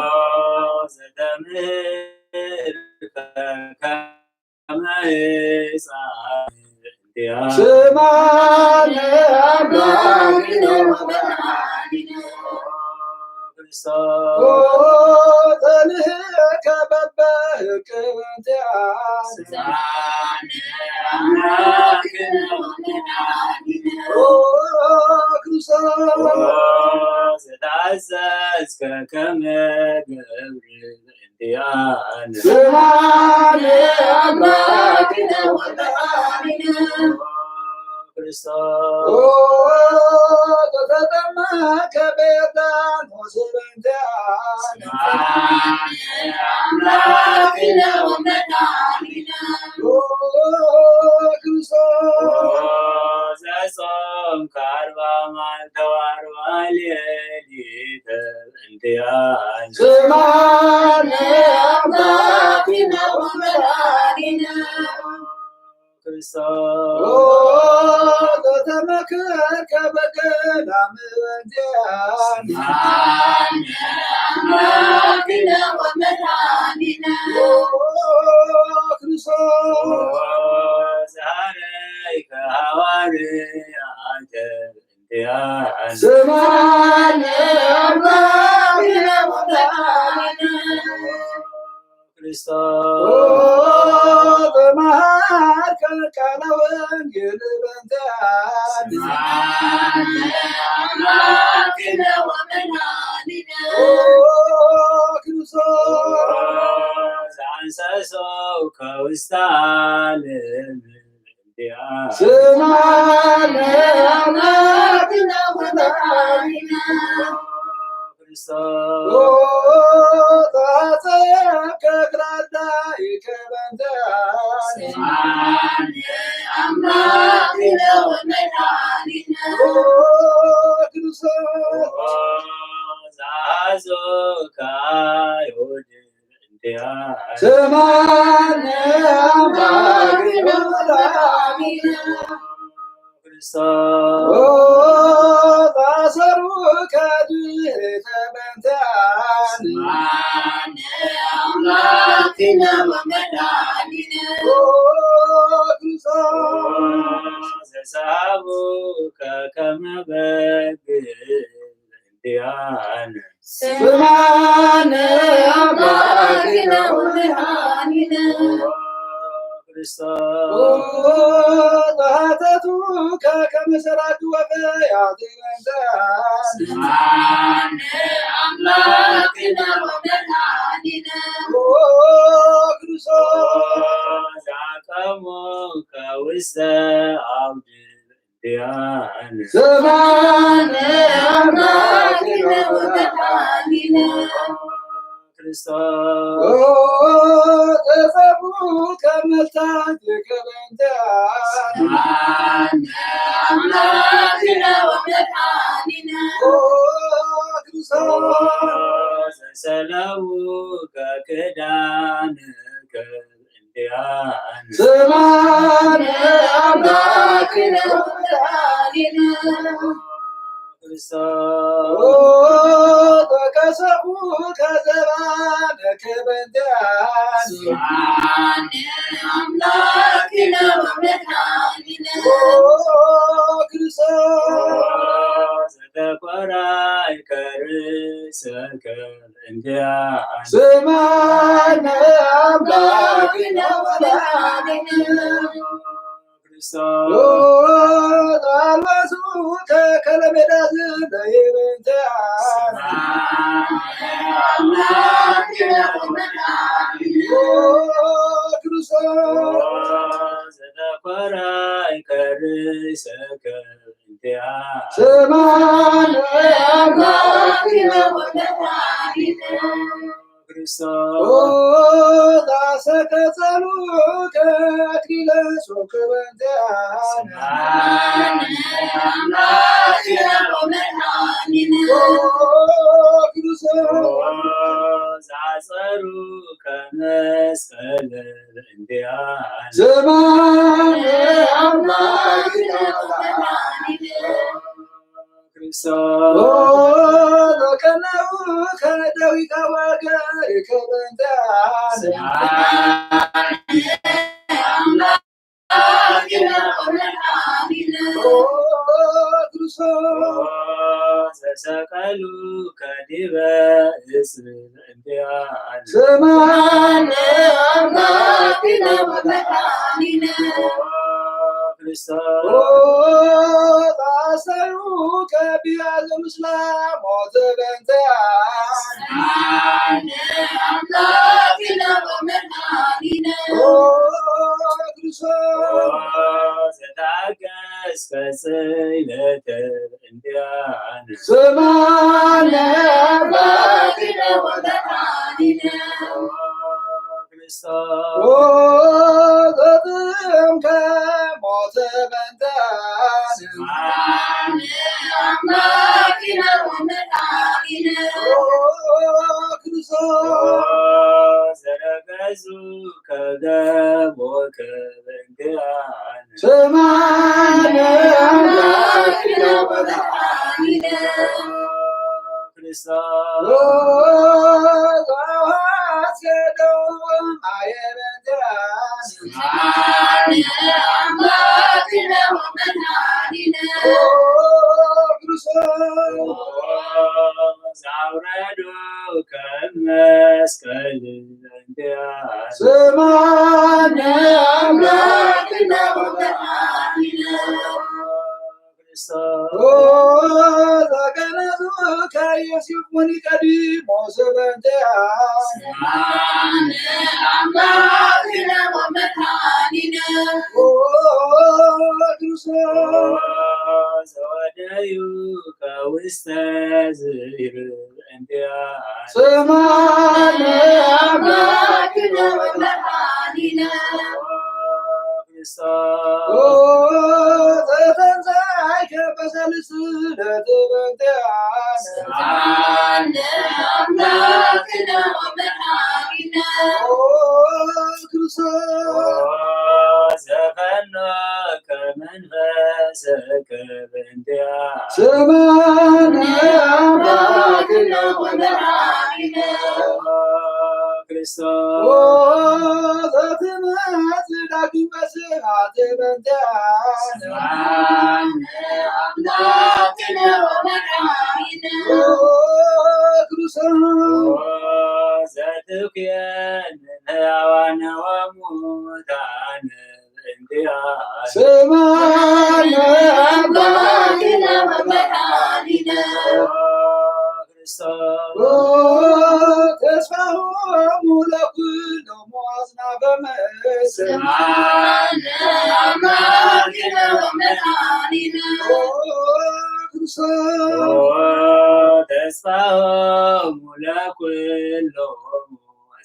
ክርስቶስ ዘተምህርከ ከመ ሕፃን በእንቲአነ ስማነ አምላክነ ወመድኃኒነ ክርስቶስ ተልህከ በበህከ በእንቲአነ ስማነ አምላክነ ወመድኃኒነ ክርስቶስ ዘታዘዝከ ከመ ገብር በእንቲአነ ስማነ አምላክነ ወመድኃኒነ ክርስቶስ ዘተጠመቀ በዮርዳኖስ በእንቲአነ ስማነ አምላክነ ወመድኃኒነ ክርስቶስ ዘጾምከ 40 መዓልተ ወ40 ሌሊተ በእንቲአነ ስማነ አምላክነ ወመድኃኒነ ክርስቶስ ዘተመከርከ በገዳም በእንቲአነ ስማነ አምላክነ ወመድኃኒነ ክርስቶስ ዘሃረይከ ሐዋርያተ በእንቲአነ ስማነ አምላክነ ወመድኃኒነ ክርስቶስ በመሃርከ ቃለ ወንጌል በእንቲአነ ስማነ አምላክነ ወመድኃኒነ ክርስቶስ አንሰሶው ከውስተ ዓለም በእንቲአነ ስማነ አምላክነ ወመድኃኒነ ክርስቶስ ታጸብከ ክራዳኢከ በእንቲአነ ስማነ አምላክነ ወመድኃኒነ ክርስቶስ ዘአዞከ አይሁድ በእንቲአነ ስማነ አምላክነ ወመድኃኒነ ክርስቶስ ታሰሩከ ድኅረተ በእንቲአነ ስማነ አምላክነ ወመድኃኒነ ክርስቶስ ዘሳቡከ ከመ በግዕ በእንቲአነ ስማነ አምላክነ ወመድኃኒነ ክርስቶስ ሀተቱከ ከመ ሰራቅ ወፈያት በእንቲአነ ስማነ አምላክነ ወመድኃኒነ ክርስቶስ ዘአቀሞከ ውስተ አውድ በእንቲአነ ስማነ አምላክነ ወመድኃኒነ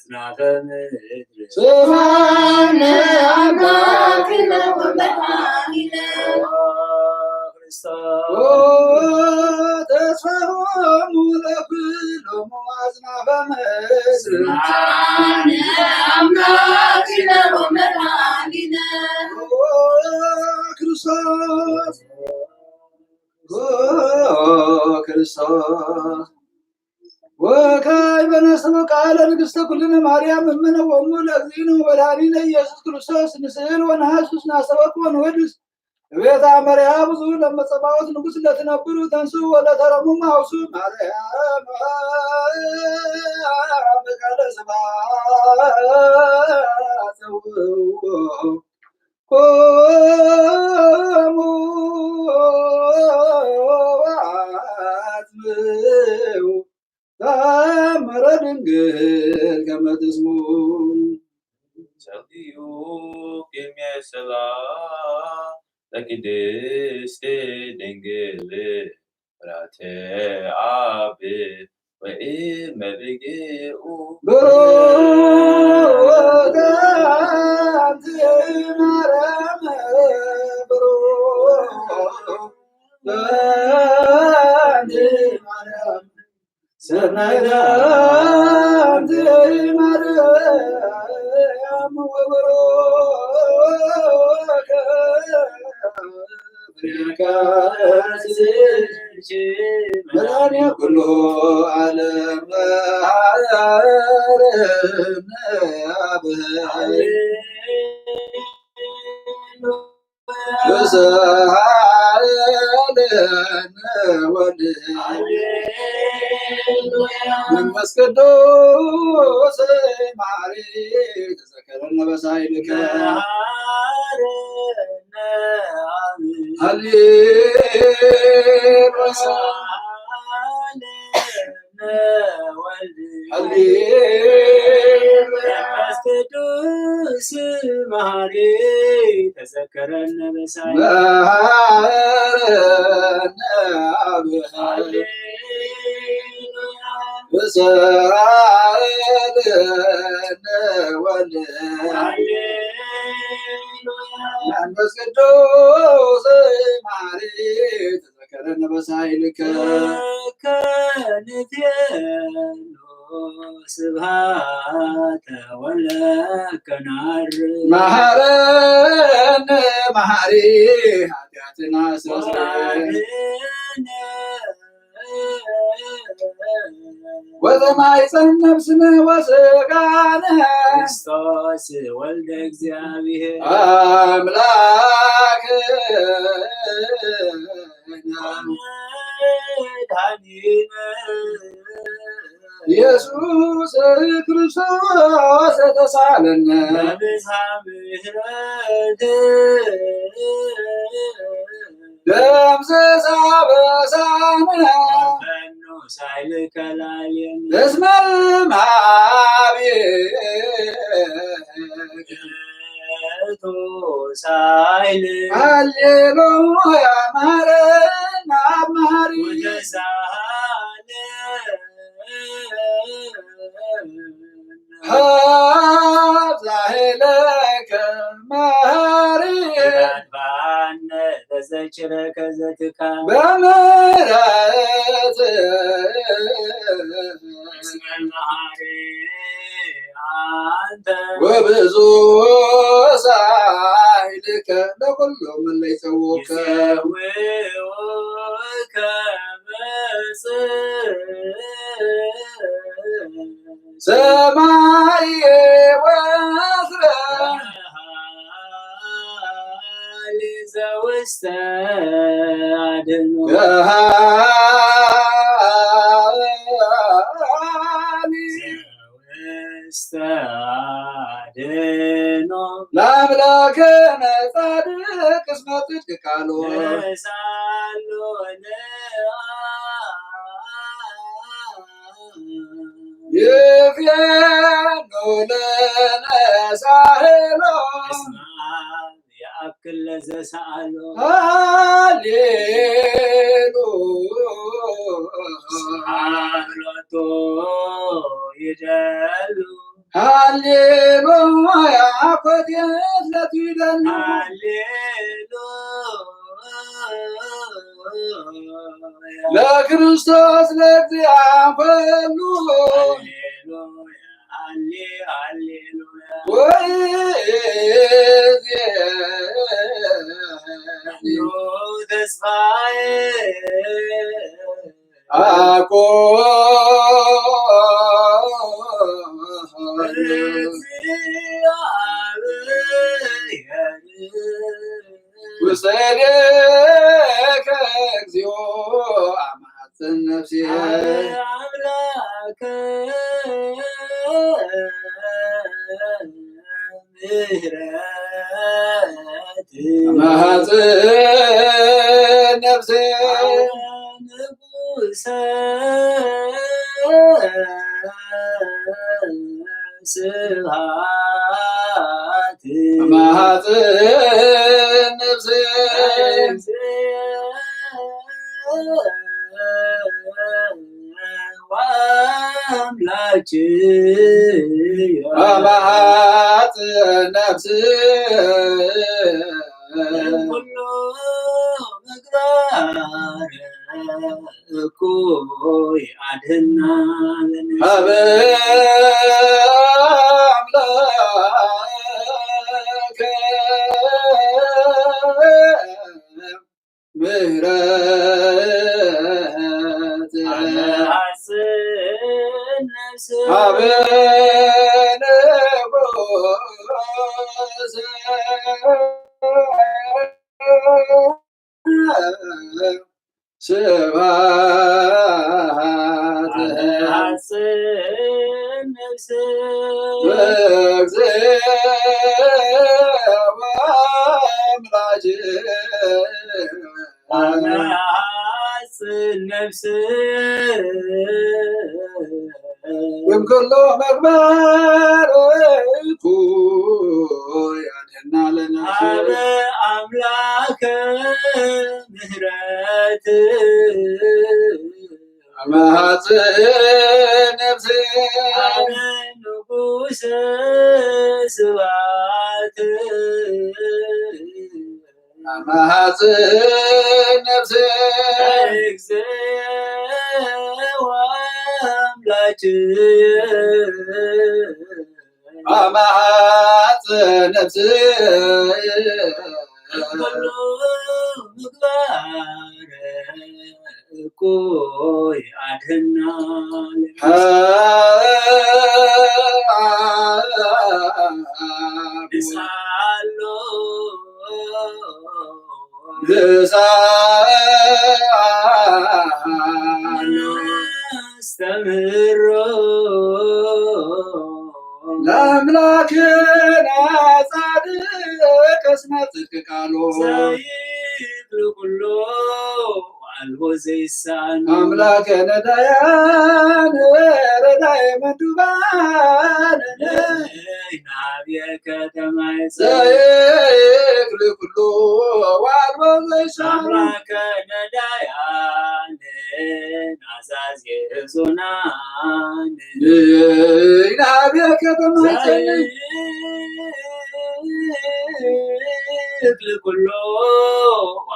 አጽናፈ ምድር ስብሐነ አምላክነ ወመድኃኒነ ተስፋሆሙ ለኩሎሙ አጽናፈ ምድር ስብሐነ አምላክነ ወመድኃኒነ ክርስቶስ ክርስቶስ ወካዕበ ነሥእ ቃለ ንግሥተ ኩልነ ማርያም እምነ ወእሙ ለእግዚእነ ወመድኃኒነ ኢየሱስ ክርስቶስ ንስእል ወነሐስስ ናስተበቅ ወንወድስ ቤተ አመርያ ብዙ ለመጸባዖት ንጉሥ ለትነብሩ ተንሥኡ ወለተረሙም ሐውሱ ማርያም በቃለ ስብሐት ቆሙ አጽምዑ ተአምረ ድንግል ከመ ትስምዑ ጸልዩ ሰላም ለቅድስት ድንግል ወላዲተ አብ ወእመ ብርግኡ ብሩክ አንቲ ማርያም ብሩክ አንቲ ማርያም ሰናይተ አንቲ ማርያም ወብሩክ መድኃኒየ ኩሉ ዓለም መሐረነ ወሰአለነ ወልድ መንፈስ ቅዱስ መሐሪ ተዘከረነ በሳይልከ ቅዱስ መሐሪ ተዘከረነ በሳይልከ ወሰአለነ ወልድ መንፈስ ቅዱስ መሐሪ ተዘከረነ በሳይልከ ከንቴኖ ስብሐተ ወለከናር መሐረነ መሐሪ ኃጢአትን አስተስርይ ወዘማይፀን ነፍስነ ወሥጋነ ክርስቶስ ወልደ እግዚአብሔር አምላክነ መድኃኒነ ኢየሱስ ክርስቶስ ተሳለነ በብዝኃ ምሕረት ደምስሳ በሳነ ፈኑ ሳይልከ ላዕሌነ እስመ ገቶ ሳይል ሃሌሉያ ማረን አማሪ ወተሳሃለ ሀብዛሄለከ መሐሪ ባነ ተዘችረከ ዘትካል በምሕረት እስመ መሐሪ አንተ ወብዙ ሳይልከ ለኩሎም እለ ይጸውዑከ ይጸውዑከ ሰማየ ወምድረ ዘውስተ አድኅኖ ዘውስተ አድኅኖ ለአምላክነ ጻድቅ እስመ ጽድቅ ቃሎ ነሳሎ ይፍየኖ ለነ ሳህሎ ያክል ለዘሳአሎ ሃሌሉያ አሎቶ ይደሉ ሃሌሉያ ኮቴት ለትይደና ለክርስቶስ ለእግዚአብሔር ውሰደከ እግዚኦ አማጽን ነፍሴ አምላከ ምህረት አማጽን ነፍሴ ንጉሰ ስብሐት አማጽን ነፍሴ ወአምላክየ አማጽን ነፍሴ ሁሉ ምግባር እኩይ አድህና ሀበ አምላከ ምህረት ሀበ ንጉሰ ስብሐት ነፍስ ወምከሎ መግባር እኩይ አድህና ለነፍሴ አምላከ ምህረት አማጽን ነፍሴ ንጉሰ ስብሐት አማጽን ነፍሴ እግዚኦ አምላክየ አማጽን ነፍሴ ሁሉ ምግባር እኩይ አድህና ሳሎ አስተምሮ ለአምላክነ ጻድቅ እስመ ጽድቅ ቃሉ ዘይክል ኩሎ አልቦ ዘይሳን አምላከ ነዳያን ረዳይ መዱባን ናብየ ከተማ ዘይክል ኩሎ አልቦ ዘይሳን አምላከ ነዳያን ናዛዝ የዞናን ናብየ ከተማ ዘይክል ኩሎ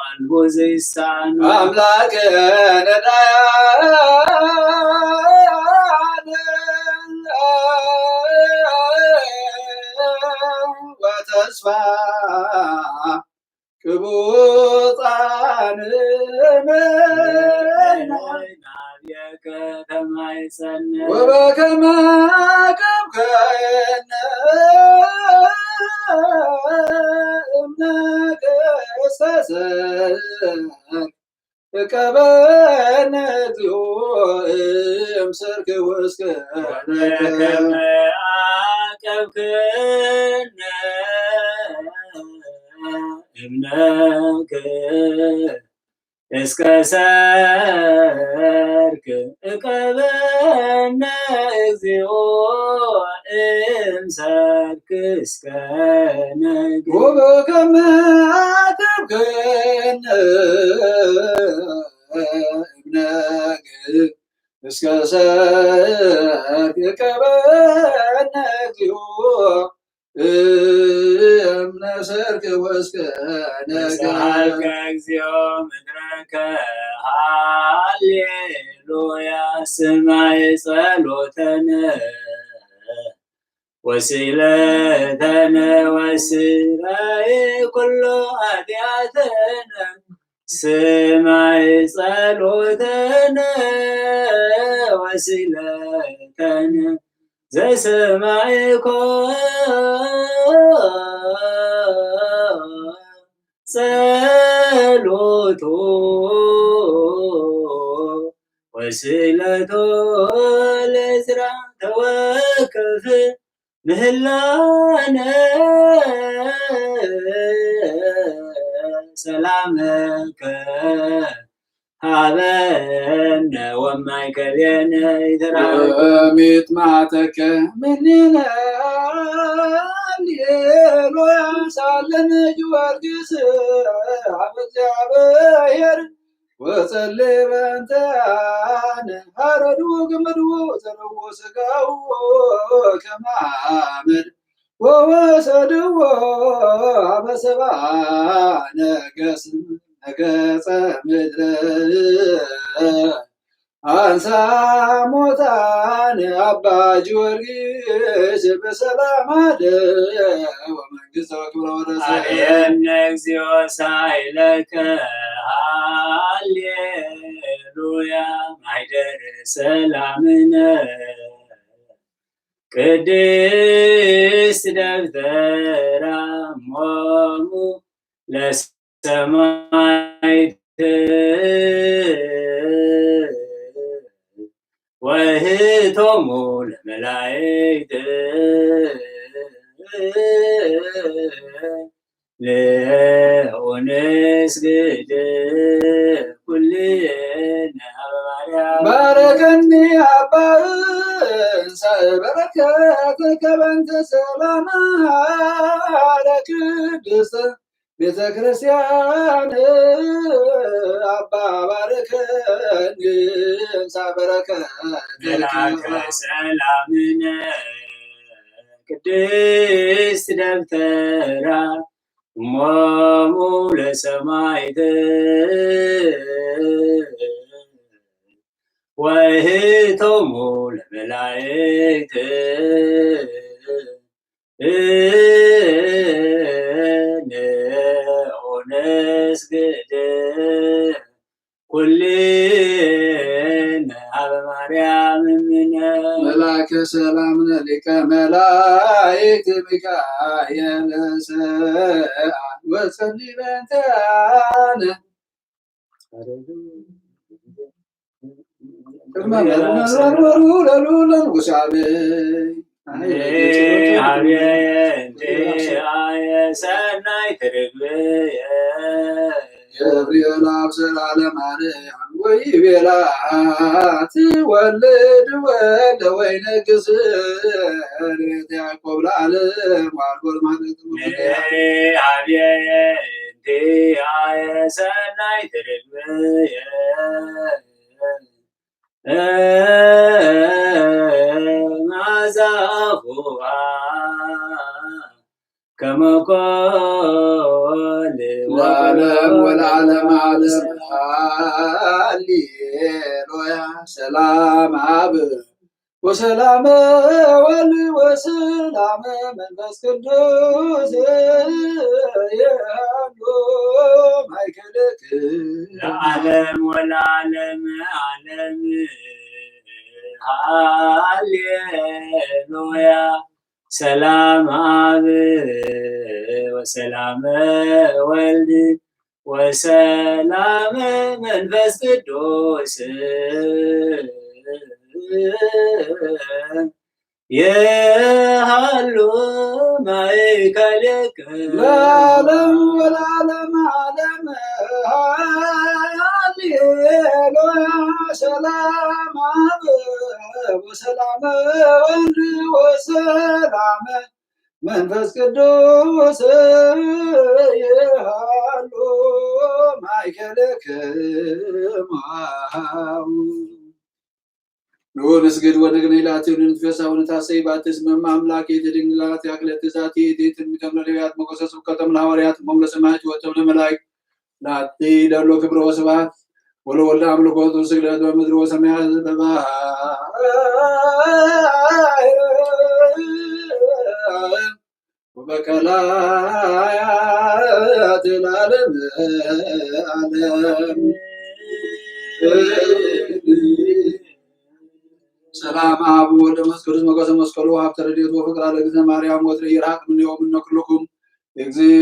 አልቦ ዘይሳን አምላከ ነዳያን ወተስፋ ቅቡፃን ናብየ ከተማ ይጸነ ወበከመ ቀብከነ እምነገሰሰ እቀበነ እግዚኦ እምሰርክ ወስከ ወበከመ አቀብከነ እምነገ እስከ ሰርክ እቀበነ እግዚኦ እምሰርክ እስከ ነገ ወበከመ አቀብከነ እምነገ እስከ ሰርክ ይቀበነ እግዚኦ እምነ ሰርክ ወእስከ ነግህ እግዚኦ ምድረከ ሃሌሉያ ስማይ ጸሎተነ ወሲለተነ ወስራይ ኩሎ ኃጢአተነ ስማይ ጸሎተነ ወሲለተነ ዘሰማይኮ ጸሎቶ ወስለቶ ለዝራ ተወከፍ ምህላነ ሰላመከ ሀበነ ወማይከልየነ ሚት ማተከ ምንነ ሃሌሉያ ሳለን ጊዮርጊስ አብ እግዚአብሔር ወጸልይ በእንተ አነ ሀረዱ ግምዱ ዘረዎ ሥጋው ከመ አመድ ወወሰድዎ አበ ሰብአ ነገጸ ምድረ አንሳ ሞታን አባ ጊዮርጊስ በሰላም አደ ወመንግሥተ ክብረ ወረሰ አርየነ እግዚኦ ሳይለከ ሃሌሉያ ማኅደረ ሰላምነ ቅድስት ደብተራ እሞሙ ለሰማዕት ወእህቶሙ ለመላእክት ለኦንስግድ ኩልነ በማርያም ባረከኒ አባ በረከትከ በእንተ ሰላም ለቅድስት ቤተ ክርስቲያን አባ ባረከኒ መላከ ሰላምነ ቅድስት ደብተራ እሞሙ ለሰማዕት ወእህቶሙ ለመላእክት ለኦንስግድ ኩልነ ሀበ ማርያም እምነ መላከ ሰላም ሊቀ መላእክት ሚካኤል ሰአል ወጸልይ በእንተ አነ ቅድመ መርመሩ ለልዑል ሰናይ ትርግብየ ገብርኤል አብሰራ ለማርያም ወይቤላ ትወልድ ወልደ ወይነግሥ ሬት ያዕቆብ ለዓለም ዋልቦል ማለት ሰናይ ትርግብየ ማዛፉዋ ከመ ኮል ለዓለም ወለዓለም ዓለም ሃሌሉያ ሰላም አብ ወሰላም ወልድ ወሰላም መንፈስ ቅዱስ ያሉ ማይከልክ ለዓለም ወለዓለም ዓለም ሃሌሉያ ሰላም አብ ወሰላም ወልድ ወሰላም መንፈስ ቅዱስ የሃሉ ማእከልከ ለዓለም ወለዓለም ዓለም ሃሌሉያ ሰላም አብ ወሰላም ወልድ ወሰላም መንፈስ ቅዱስ የሃሉ ማእከልክሙ نور نسجد ونقنيلات ونتفسا ونتاسيبات اسم أملاك يتدنجلات يأكلت ذاتي يتم كمريات مقصص وكتم الهوريات مملا سماعات وتم الملائك لا تيدلو كبر وسبات ولو ولا عملوا قوة سجلات ومدر وسماعات الباب وبكلايات العالم سلام أبو ودمس كرز مقاس مسكلو هاب ترديد وفقر على جزء مريم وتري يرحق من يوم من كلكم يجزي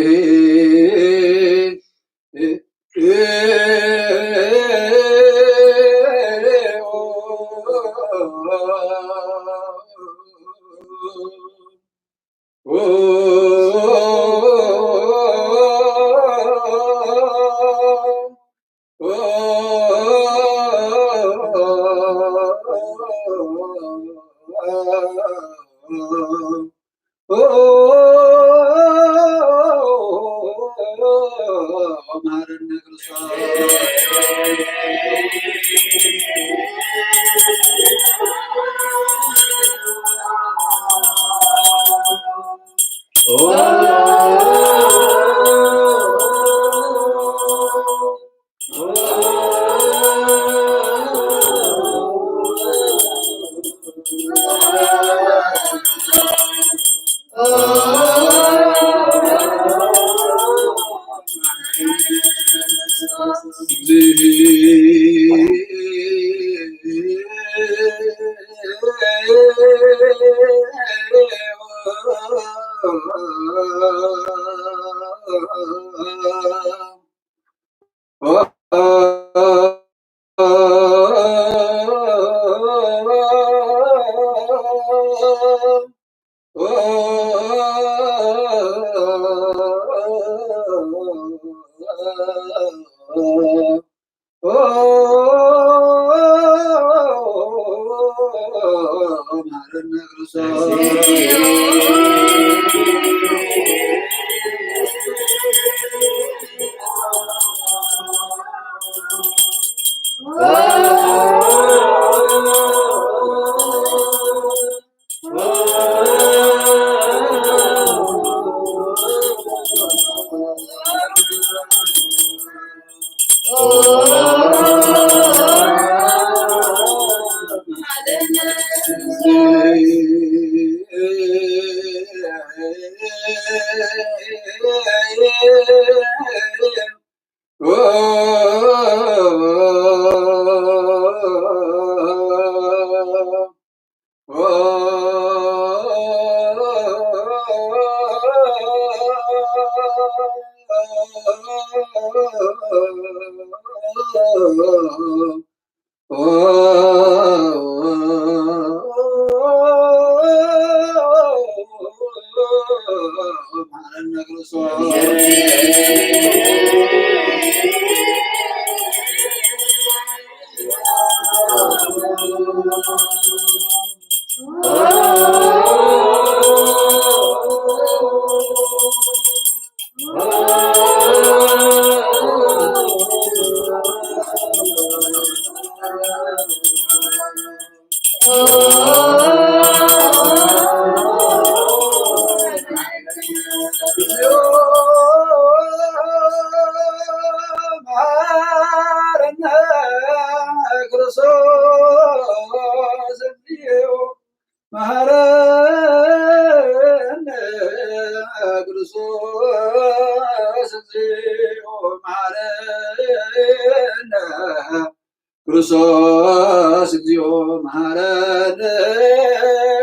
ክርስቶስ እግዚኦ መሐረነ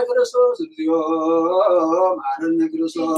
ክርስቶስ እግዚኦ መሐረነ ክርስቶስ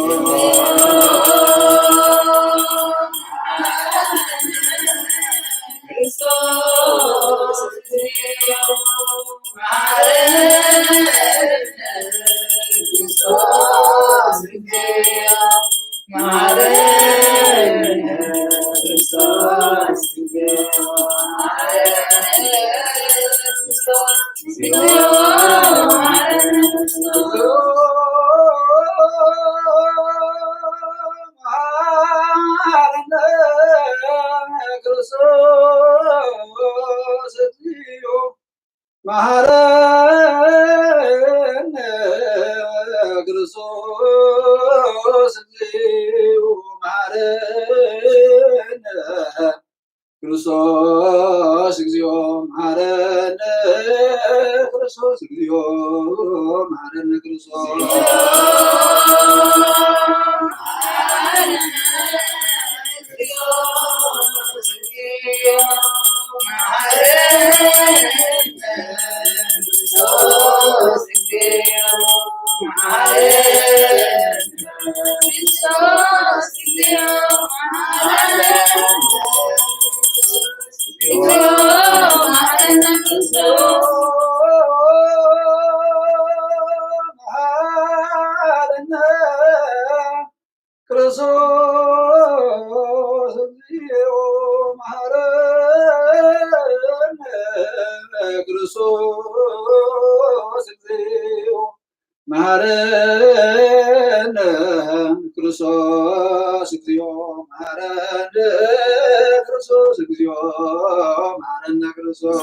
Maharaj ክርስቶስ እግዚኦ መሐረነ ክርስቶስ መሐረነ ክርስቶስ እግዚኦ መሐረነ ክርስቶስ እግዚኦ መሐረነ ክርስቶስ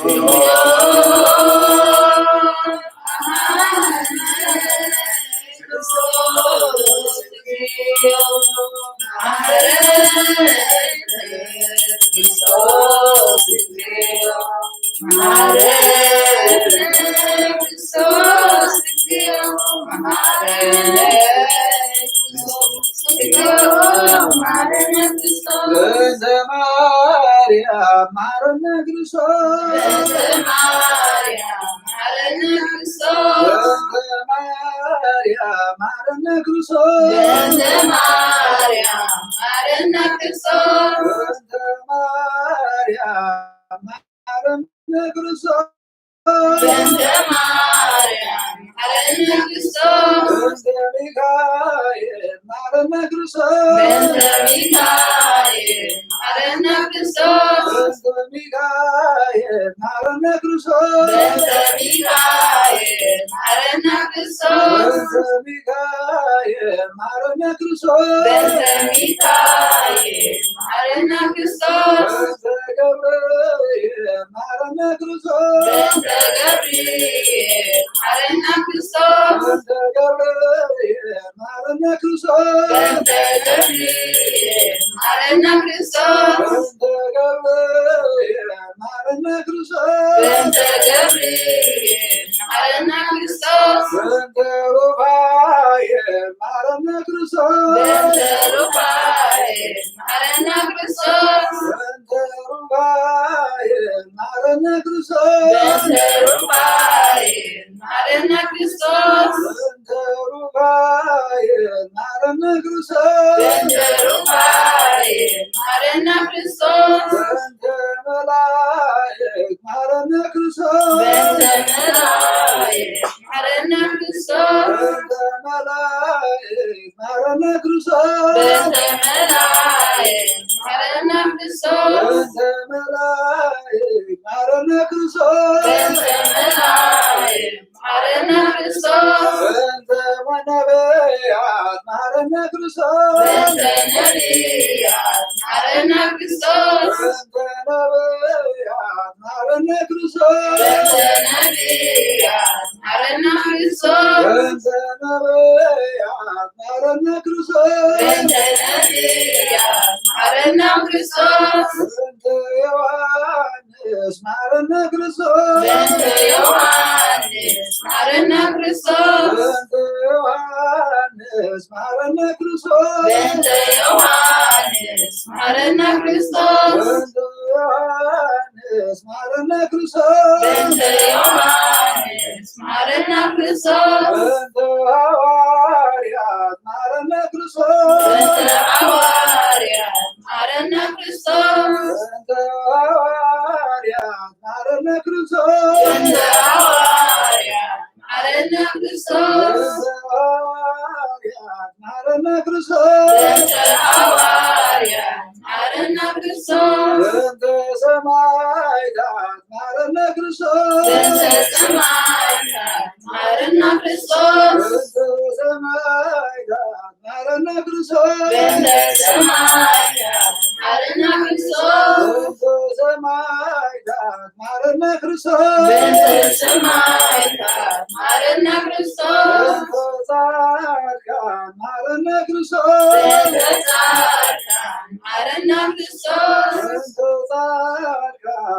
መሐረነ ክርስቶስ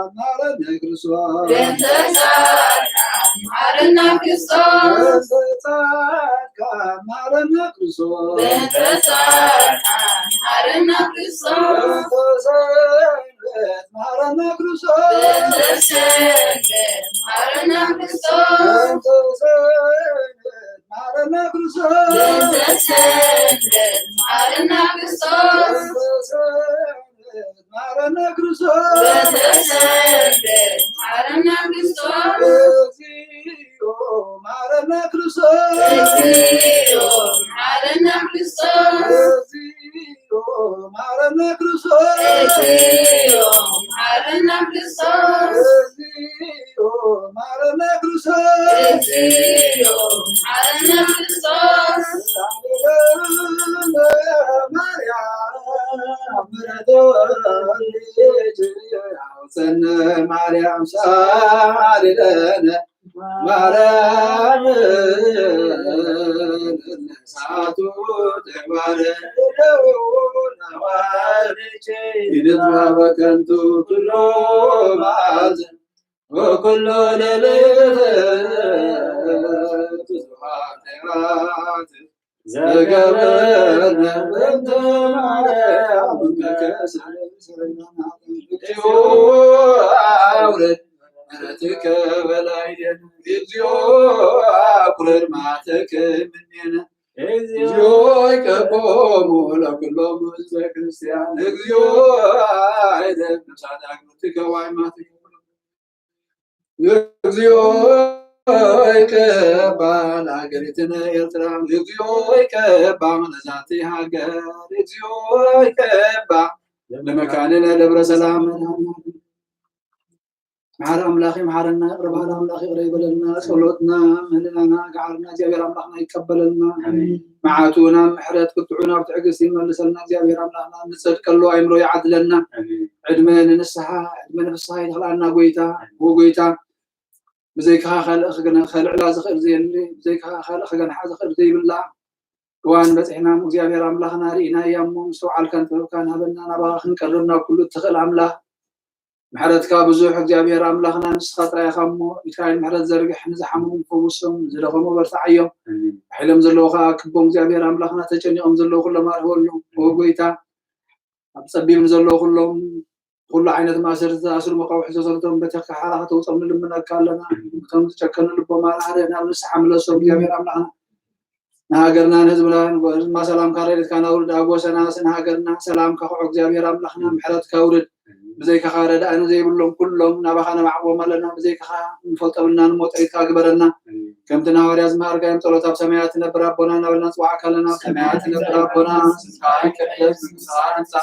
መሐረነ ክርስቶስ Marana Christos. Marana Christos. Marana Christos. Marana Christos. Marana Christos. Marana Christos. Marana Christos. Marana Christos. Marana Christos. Marana Christos. Marana Christos. Marana Christos. Marana Christos. Marana Christos. Marana Christos. Mariam Sarilana Maram Satu Devare Idwakantu Tulo Maz Okullo Lele Tuhanerat Zagabarna Banta Mariam Kasarina Auret مرتك ولايدن إزيو أقرر معتك مننا إزيو كبومو لكلهم كريستيان إزيو عيدك نساعدك نتك وعيماتك إزيو كبا لعقرتنا يلترام إزيو كبا نزاتي هاجر إزيو كبا لمكاننا دبر-Selam مع أملاخي معرنا رب على أملاخي قريب لنا صلوتنا مننا قعرنا جابر أملاخنا يقبل لنا معاتونا محرات قطعونا وتعقسي من لسلنا جابر أملاخنا نصدق الله عمره يعدلنا عدمنا نسحا عدمنا في الصحيح خلعنا قويتا وقويتا بزيكها خلع لا زخير زي اللي بزيكها خلع حاجة خير زي بالله وان بس احنا جابر أملاخنا رينا يامو سوء الكنت وكان هبلنا نباخ نكررنا كل تخل أملاخ محرت كابزوح جابير أملاخنا نسخط يا خمو يكاين محرت زرقح نزحمهم فوسهم زلهم برتعيهم حلم زلوخا كبهم جابير أملاخنا تجنيهم زلو كل ما هولهم وقويتا أبصبي من زلو كل عينة ما صرت أسر مقاوح زلتهم بتك حالها توصل من لمن كلنا كم تشكلنا لبما علينا نسحم لسوق جابير أملاخنا نهاجرنا نزبنا ما سلام كاريت كان أولد أبو سنة نهاجرنا سلام كحق جابير أملاخنا محرت كورد بزيك خارد أنا زي كلهم نبخنا معهم لنا بزيك نفطرنا نموت عيد كبرنا كم تناور يا زمار كم طلعت بسماياتنا بربنا نولنا سواء كلنا سماياتنا بربنا سكاي كدس سان سا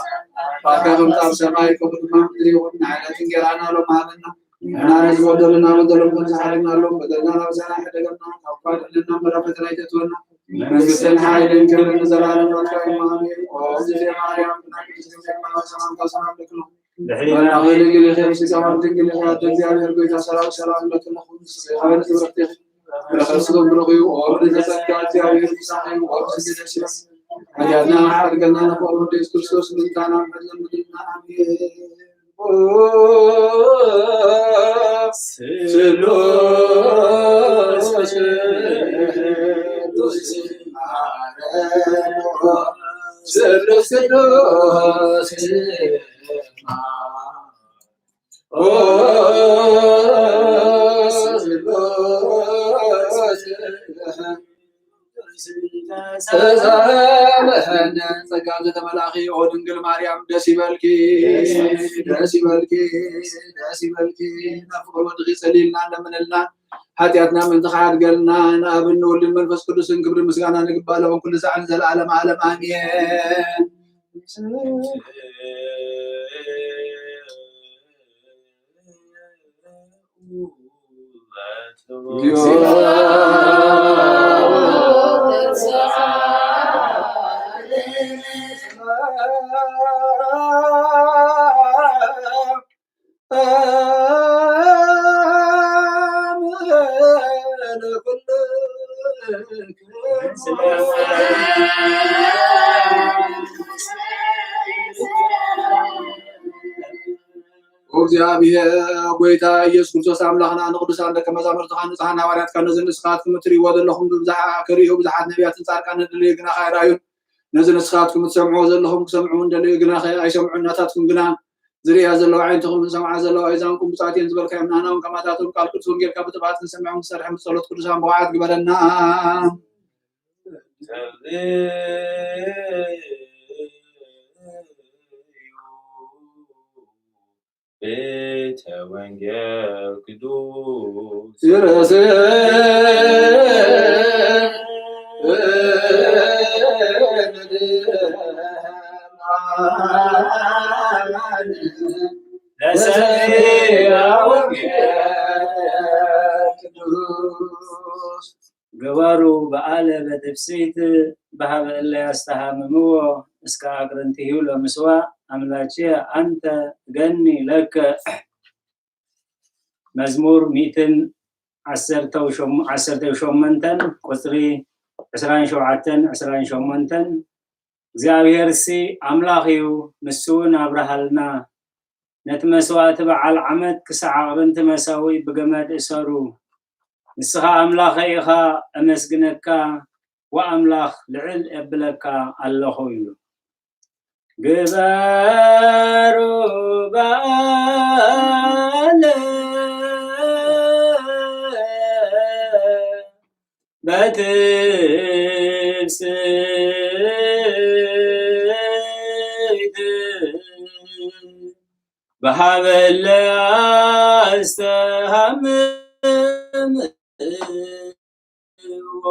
باكهم تاب سماي كبرنا دريون على تنجرانا لو مالنا أنا نزودنا ودلهم كنزحنا لهم بدلنا وزنا حدقنا أوقات لنا مرافق رايتنا نزل حايل كل نزلنا وكاي مامي وزي ماريام سلام لكم أنا غير اللي خير سكان تنقل خير تنزل يرجع سلام لكم خير تبرتي رخصكم برغي وأرد تسكت يا غير سامي وأرد تسكت أجانا حرقنا نقول ديسكورسوس من تانا بدل مدينة أمين سلامنا زكاة ملاخي ودنقل مريم دسيبلكي نفقر ودغي سليلنا لمنلنا حتياتنا من تخيات قلنا نابن نولي المنفس كل سن كبر مسقانا نقباله وكل ساعة نزل عالم آمين እግዚአብሔር ጎይታ ኢየሱስ ክርስቶስ አምላኽና ንቅዱሳን ደቀ መዛሙርትኻ ንጹሓን ሐዋርያትካ ነዚ ንስኻትኩም እትርእይዎ ዘለኹም ክርእዩ ብዙሓት ነቢያትን ጻድቃንን ድልዩ ግና ኸይራእዩን ነዚ ንስኻትኩም እትሰምዕዎ ዘለኹም ክሰምዑ እንደልዩ ግና ኣይሰምዑን ናታትኩም ግና ዝርያ ዘለዋ ዓይንትኹም ዝሰምዓ ዘለዋ እዛንኩም ብፅዓት እየን ዝበልካ እምናና እውን ከማታትኩም ቃል ቅዱስ ወንጌልካ ብጥባት ክንሰምዖም ክሰርሕም ጸሎት ቅዱሳን ብቕዓት ግበረና ቤተ ወንጌል ቅዱስ ይረሴ ገባሩ በዓለ በትፍሲት በሀበ እለ ያስተሃምምዎ እስከ አቅርንቲሁ ለምስዋ አምላቼ አንተ ገኒ ለከ መዝሙር 118 ቁጽሪ 27 እግዚአብሔር ሲ አምላኽዩ ንሱውን አብረሃልና ነቲ መስዋዕቲ በዓል ዓመት ክሳዕ አቅርንቲ መሳዊ ብገመድ እሰሩ ንስኻ አምላኸ ኢኻ አመስግነካ ወአምላኽ ልዕል የብለካ ኣለኹ እዩ ግበሩ በዓለ በትፍስሕት በሀበ እለ ያስተሃምምዎ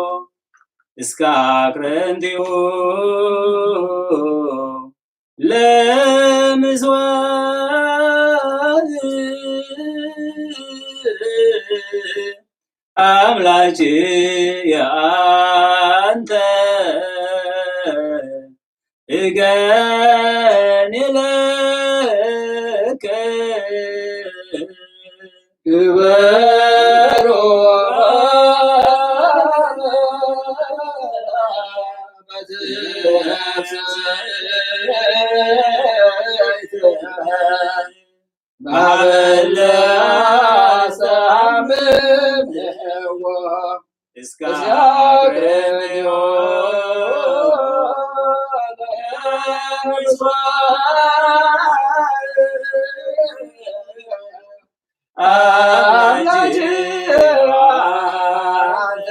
እስከ አቅርንቲሁ ለምስዋዕ አምላቼ አንተ እገኒ ለከ ግበሮ በሀበ እለ ያስተሃምምዎ እስከ አቅርንቲሁ አምላኬ አንተ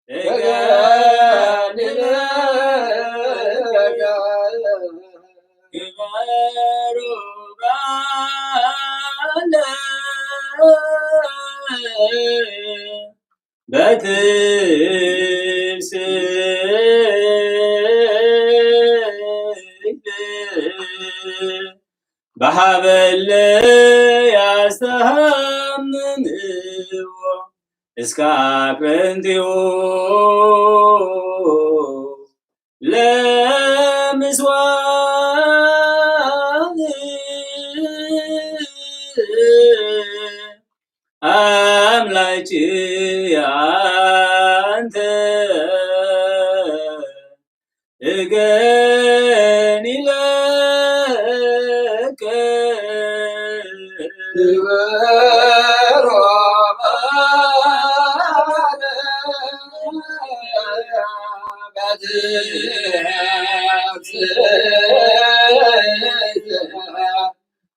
እገኒ ለከ ግበሩ በዓለ በትፍስሕት በሀበ እለ ያስተሃምምዎ እስከ አቅርንቲሁ ለምስዋዕ አምላቼ አንተ እገኒ ለከ ግበሮ በዓለ በትፍስሕት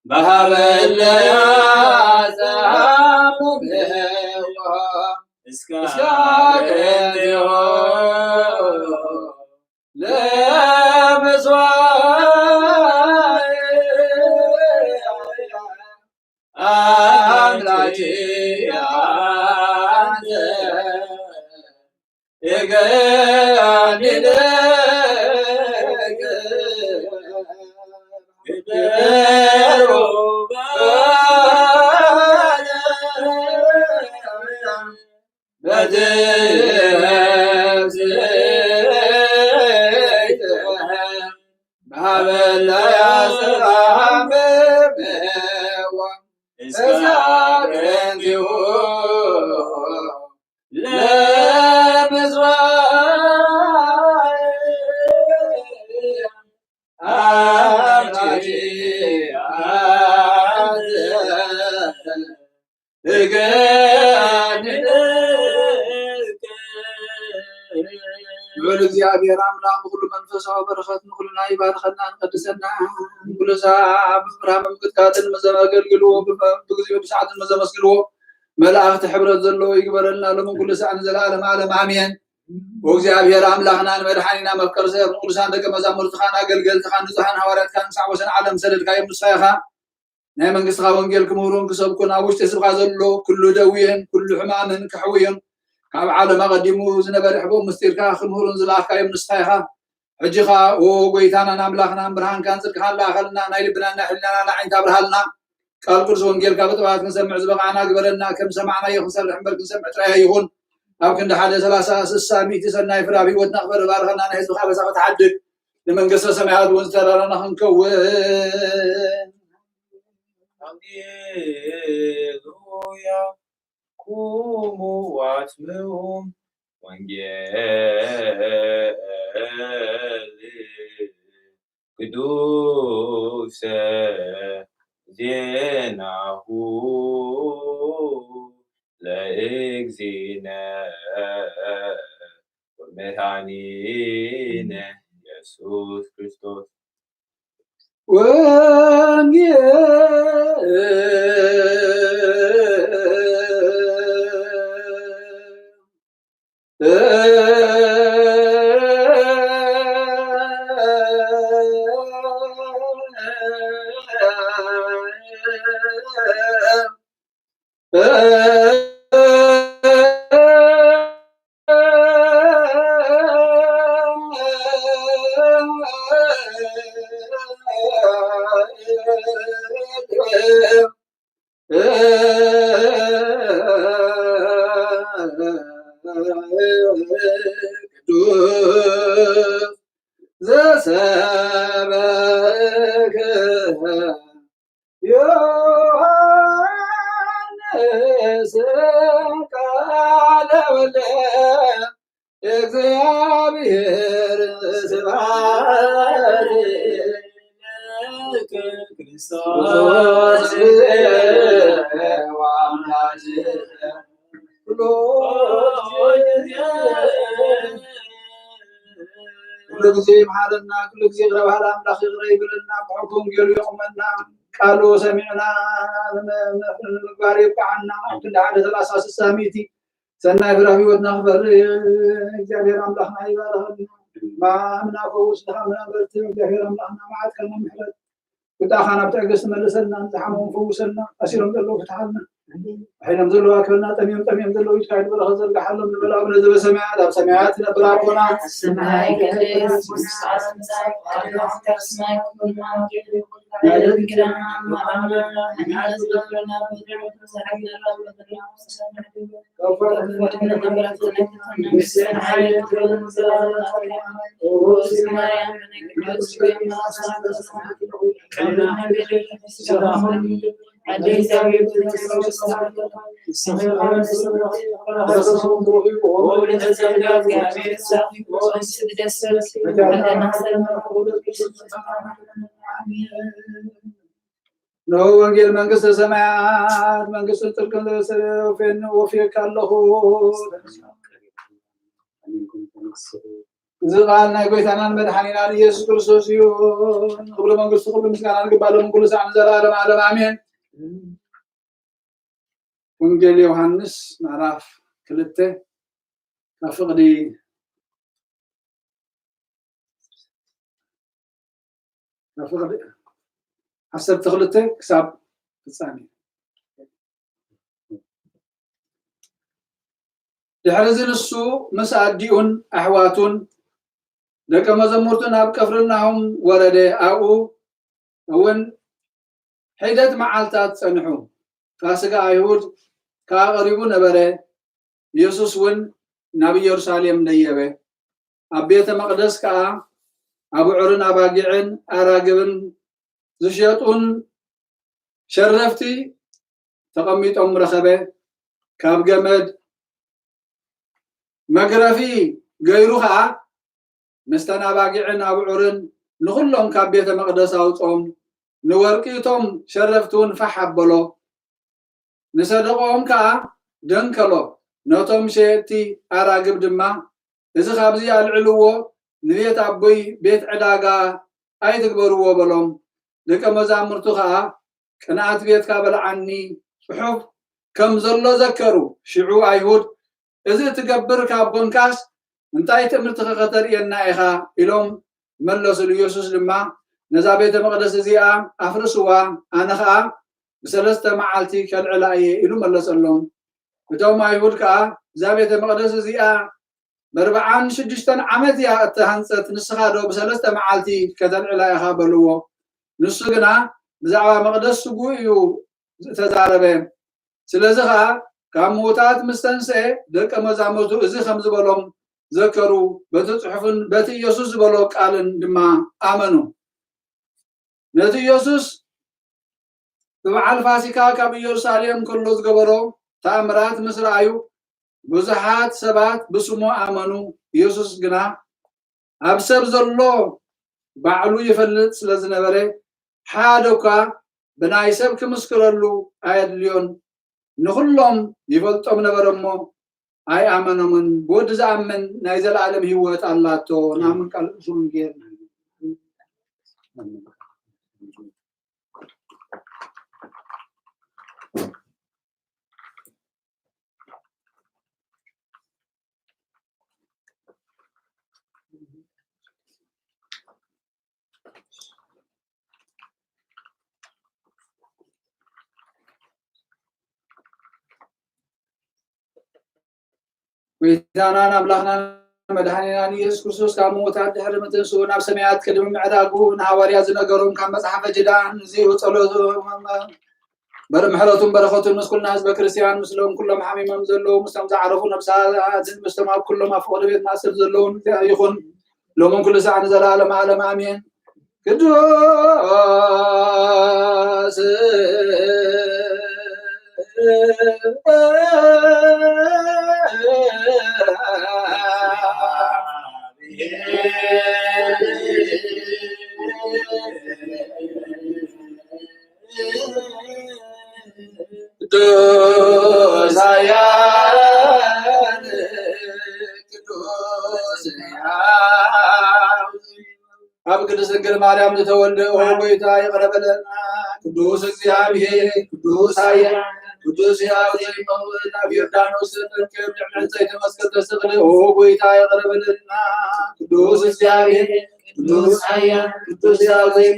በሀበ እለ ያስተሃምምዎ እስከ አቅርንቲሁ ለምስዋዕ አምላኬ አንተ እገኒ ለከ ግበሮ በዓለ በትፍስሕት በሀበ እለ ያስተሃምምዎ እስከ አቅርንቲሁ ለምስዋዕ አምላኬ ልዑል እግዚአብሔር አምላክ ብኩሉ መንፈሳዊ በረኸት ንኩልና ይባርከና ንቀድሰና ኩሉ ሰዓት ብብርሃን ምቅጥቃጥን መዘመገልግልዎ ብግዚኡ ብሰዓትን መዘመስግልዎ መላእክቲ ሕብረት ዘለዎ ይግበረልና ሎምን ኩሉ ሰዓት ንዘለዓለም ዓለም አሜን። ወእግዚአብሔር አምላክና ንመድሓኒና መፍቀር ሰብ ንቅዱሳን ደቀ መዛሙርትኻን አገልገልትኻ ንጹሓን ሃዋርያትካን ሳዕ ወሰን ዓለም ሰደድካዮም ንስኻ ናይ መንግስትኻ ወንጌል ክምህሩን ክሰብኩን ኣብ ውሽጢ ስብካ ዘሎ ኩሉ ደዌን ኩሉ ሕማምን ክሕውዩን ካብ ዓለም ኣቐዲሙ ዝነበረ ሕቦም ምስጢርካ ክምህሩን ዝለኣኽካዮም ንስኻ ኢኻ ሕጂኻ ኦ ጎይታናን ኣምላኽናን ብርሃንካን ጽድቅኻን ለኣኸልና ናይ ልብናን ናይ ሕሊናና ዓይንታ ብርሃልና ቃል ቅዱስ ወንጌልካ ብጥባት ክንሰምዕ ዝበቃዕና ግበረና ከም ሰማዕናዮ ክንሰርሕ እምበር ክንሰምዕ ጥራይ ይኹን ኣብ ክንዲ 1 30 60 100 ሰናይ ፍረ ኣብ ሂወትና ክበር ባርኸና ናይ ህዝብካ በሳኺ ተሓድግ ንመንግስተ ሰማያት እውን ዝተራራና ክንከውን ሃሌሉያ ቁሙ ዋስምዑ ወንጌል ቅዱስ ዜናሁ ለእግዚእነ ወመድኃኒነ ኢየሱስ ክርስቶስ ዘሰበከ ዮሐንስ ቃለ ወልደ እግዚአብሔር ስብሐት ክርስቶስ ወአምላክ ኩሉ ጊዜ ይምሃረና ኩሉ ጊዜ ረባህል አምላክ ይቅረ ይብልና ብሕኩም ገሉ ይቁመና ቃሉ ሰሚዕና ምግባር ይብቃዓና ኣብ ክንዲ 1 30 60 100 ሰናይ ፍረ ኣብ ሂወትና ክበር እግዚአብሔር አምላክና ይባረኸልና ማምና ፈውስ ድኻምና በርቲ እግዚአብሔር አምላክና መዓትከና ምሕረት ቁጣኻ ናብ ትዕግስት መልሰልና ንዝሓመውን ፈውሰልና ኣሲሮም ዘለዉ ፍትሓልና حينما ذلوا أكلنا تميم ذلوا يتعد برخ ذلك حلم بلا من ذب سماعات أب سماعات نبرا قنا السماء كديس مستعد زاك الله تسمعك كل ما ذكرنا ما عملنا على ذكرنا بدر سحبنا الله بدر وفتنا دبرت لك نفسنا على كل مزال وسمع من الناس كما صار كنا بدر سبحان أديس أبي ነው ወንጌል መንግስተ ሰማያት መንግስተ ጥልቅን ወፌን ወፌክ አለሁ ዝቃል ናይ ጎይታናን መድሓኒናን ኢየሱስ ክርስቶስ እዩ ክብሪ መንግስቱ ኩሉ ምስጋና ንግባሎም ኩሉ ሰዓት ንዘለዓለም ዓለም አሜን። ወንጌል ዮሐንስ ምዕራፍ 2 ካብ ፍቕዲ 12 ክሳብ ፍጻሜ ድሕሪ ንሱ ምስ ኣዲኡን ኣሕዋቱን ደቀ መዘሙርቱን ኣብ ቅፍርናሆም ወረደ ኣብኡ እውን ሒደት መዓልታት ጸንሑ ፋሲካ አይሁድ ካቀሪቡ ነበረ ኢየሱስ እውን ናብ ኢየሩሳሌም ነየበ ኣብ ቤተ መቅደስ ከዓ አብዑርን አባጊዕን አራግብን ዝሸጡን ሸረፍቲ ተቀሚጦም ረኸበ ካብ ገመድ መግረፊ ገይሩ ከዓ መስተና አባጊዕን አብዑርን ንኹሎም ካብ ቤተ መቅደስ አውጾም ንወርቂቶም ሸረፍቱን ፈሓበሎ ንሰደቆም ከዓ ደንከሎ ነቶም ሸቲ አራግብ ድማ إذا خابزي العلوة نبيت أبوي بيت عداقة أي تكبروا بلهم لك مزامرتها كنات بيت كابل عني صحف كم زلوا ذكروا شعو أيهود إذا تكبر كابون كاس انتاي تمرتخ خطر ينائها إلهم ملوس اليوسوس لما نزا بيت مقدس زيئة أفرسوا أنا خا بسلسة معالتي كالعلائي إلو ملوس اللهم بتوم أيهود كا زابيت مقدس زيئة بربعان شدشتن عمد يا التهنسة نسخادو بسلسة معالتي كالعلائي بلوه نسخنا بزعوا مقدس سقويو تزاربين سلازخا كاموتات مستنسي دك مزامرتو إزي خمز بلوم ذكروا بتصحفن بتي يسوس بلوك قالن دما آمنوا نتي يسوس تبع الفاسكا كاب يرساليم كله زغبرو تامرات مسرعيو بزحات سبات بسمو آمنوا يسوس غنا أبسب زلو بعلو يفلت سلازنبري حادوكا بنايسب كمسكرلو آيد ليون نخلهم يفلطم نبرمو أي آمنوا من بود زامن نايزل العالم هيوت الله تو نامن قال زونغير ويتانا نبلغنا مدهane ኢየሱስ ክርስቶስ ካሞታት ድሕሪ ምትንሱ ናብ ሰማያት ቅድሚ ምዕራጉ ንሐዋርያ ዝነገሮም ካብ መጽሓፈ ጅዳን እዚሁ ጸሎቱ برمحرتهم برختهم مسكولنا حزب كريستيان مسلم كلهم حميمهم زلوا مسلم زعرفوا نفسها مسلم كلهم أفقد بيت ناصر زلون يخون لو من كل ساعة نزل على معلم آمين قدوس قدوس يا قدوس يا أب قدس القل مريم تتولد وبيتا يقرب لنا قدوس እግዚአብሔር قدوس يا قدوس يا مولانا بيردانوس تنكر نعمة زيت مسكت تستغل وبيتا يقرب لنا قدوس እግዚአብሔር قدوس يا قدوس يا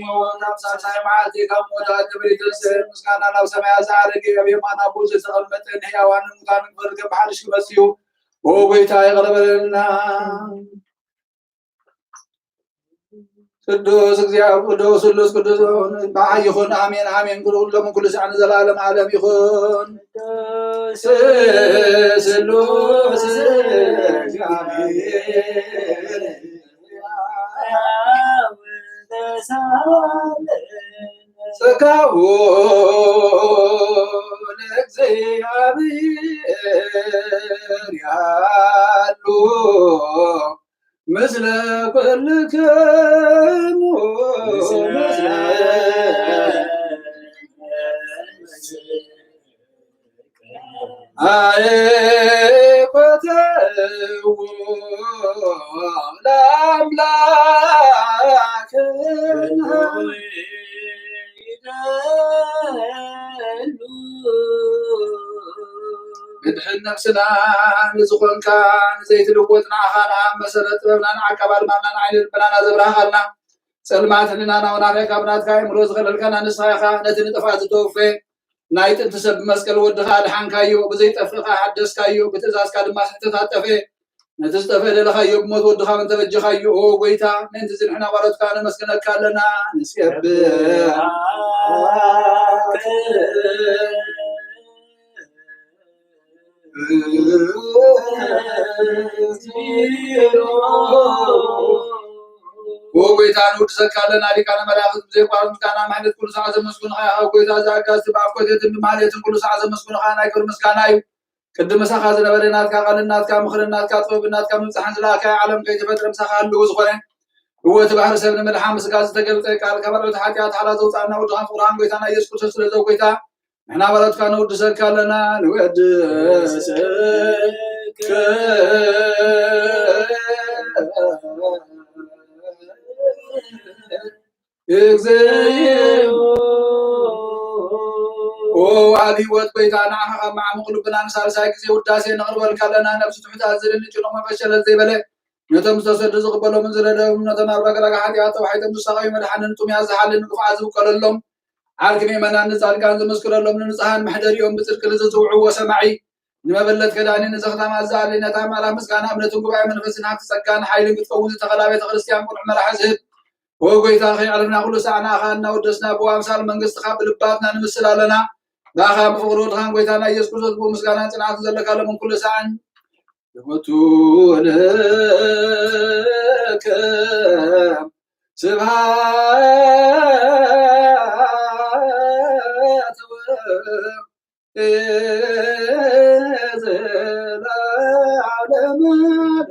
مولانا بساعة معاتي كم وجهات تبريد السر مسكانا لو سمع زارك يبيمان أبوز سغلمتين حيوان مكان فرق بحالش مسيو وبيتا يقرب لنا قدوس እግዚአብሔር قدوس سلوس قدوس معي يخون آمين آمين كلهم كل ساعة نزل العالم عالم يخون سلوس እግዚአብሔር سكاون እግዚአብሔር ያሉ مثل كل كم مثل قتو الأملاك مدحن نفسنا نزخون كان زيت لقوتنا خانا مسرت بمنا عقبال مامنا عين البنانا زبراخلنا سلماتنا وناريك ابنات كاي مروز خلالكنا نصايخا نتن طفات توفي نايت انتسب مسكل ودخا لحنكايو بزيت افقا حدثكايو بتزاز كاد ما حتتاتفي نتستفيد لخايو بموت ودخا من تبجخايو هو ويتا ننتزل حنا ورد كان مسكنك لنا نسيب وقويتان ودسكالنا لكان ملاخذ بزي قارن كان محدث كل ساعة مسكون خايا وقويتا زاقاز تبعف قويتين بماليتين كل ساعة مسكون خايا يكون مسكانايو قدم مساخاز نبرينات كا قلنات كا مخرنات كا طوبنات كا ممسحن زلاكا عالم كي تفتر مساخا اللوز خورين هو تبحر سبن ملحام مسكاز تقلت قال كبرت حاجات على زوطانا ودخان قرآن قويتانا يسكو سلسل زو قويتا احنا ولد كانوا ودسك لنا نودسك وعلي وات بيتانا مع مقلوبنا نسال سايك زي وداسي نقرب لنا نفس تحت ازرن نجلو ما فشل زي بله نتم تسد زقبلهم زلدهم نتنا رغرغ حيات وحيد مساقي مدحننتم يا زحل نقف عزو كلهم عاركني من نزال كان مسكر لهم نصحان محدر يوم بتلك زوعوا وسمعي لما بلت كداني نزخنا ما زال نتا ما مسكانا امنتم قبع منفسنا تسكان حيل بتقوز تقلابه كريستيان كل عمر حزب وقيتا خي علينا كل ساعنا خاننا ودسنا بو امثال منقست خاب لباتنا نمثل لنا باخا بفقرود خان قيتانا يسكوت بو مسكانا صنعت زلك من كل ساعه يموتوا لك سبحات العالم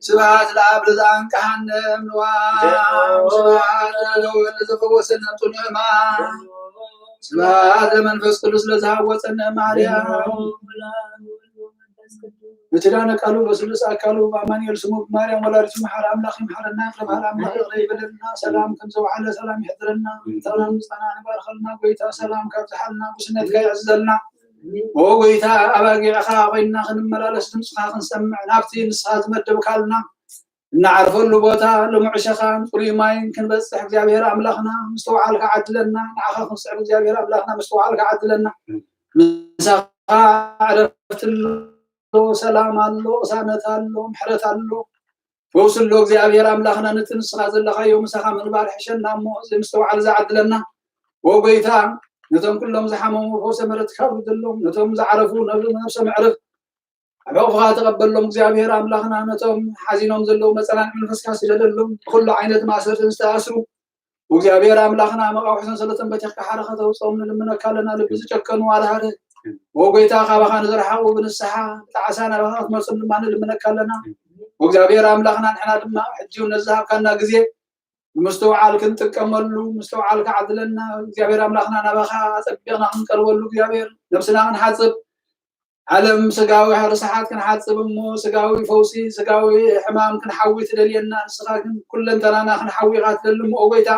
سبحات العبد ذان كهنم نوام سبحات الأول زفوسنا تنما سبحات المنفس قدس لزهوتنا مريم متلانا قالوا بسلس أكلوا بأمان يلسموا بمريم ولا رسم حرام لخيم حرنا حرام لغيب لنا سلام كنزو على سلام يحضرنا سلام مستنان بارخلنا قويتا سلام كابتحلنا بسنة كي عزلنا وقويتا أباقي أخا وإنا خنملالس نسخا خنسمع نافتي نسخا تمدب كالنا نعرف اللو بوتا لمعشخان قولي ما يمكن بس احجابير أملاخنا مستوعالك عدلنا نعخا خنسع احجابير أملاخنا مستوعالك عدلنا نسخا عرفت اللو سلام اللو سانة اللو محرة اللو فوصل له احجابير أملاخنا نتنسخا زلخا يوم سخا من بارح شنا موزي مستوعال زعدلنا وقويتا نتوم كلهم زحموا فوس مرت كابد لهم نتوم زعرفوا نفس معرف عقوقها تقبل لهم እግዚአብሔር አምላክና ነቶም حزينهم زلوا مثلا من فسكاس يدلهم كل عينت ማሰር ተስተአስሩ እግዚአብሔር አምላክና መቃውሕን ሰለተን በተካ ሓረኸ ተውጾም ለምንና ካለና ልብዝ ጨከኑ አላሃረ ወጎይታ ካባኻን ዘርሐው ብንስሓ ተዓሳና ባኻት መስም ማን ለምንካለና እግዚአብሔር አምላክና ንሕና ድማ ሕጂው ነዛብ ካና ግዜ مستوعال كنت كملو مستوعال كعدلنا እግዚአብሔር አምላክና ናባኻ አጸብቅና እንቀርበሉ እግዚአብሔር ነፍስና እንሓጽብ ዓለም ስጋዊ ርስሓት ክንሓጽብ እሞ ስጋዊ ፈውሲ ስጋዊ ሕማም ክንሓዊ ትደልየና ንስኻ ግን ኩለንተናና ክንሓዊ ኢኻ ትደሊ እሞ ጎይታ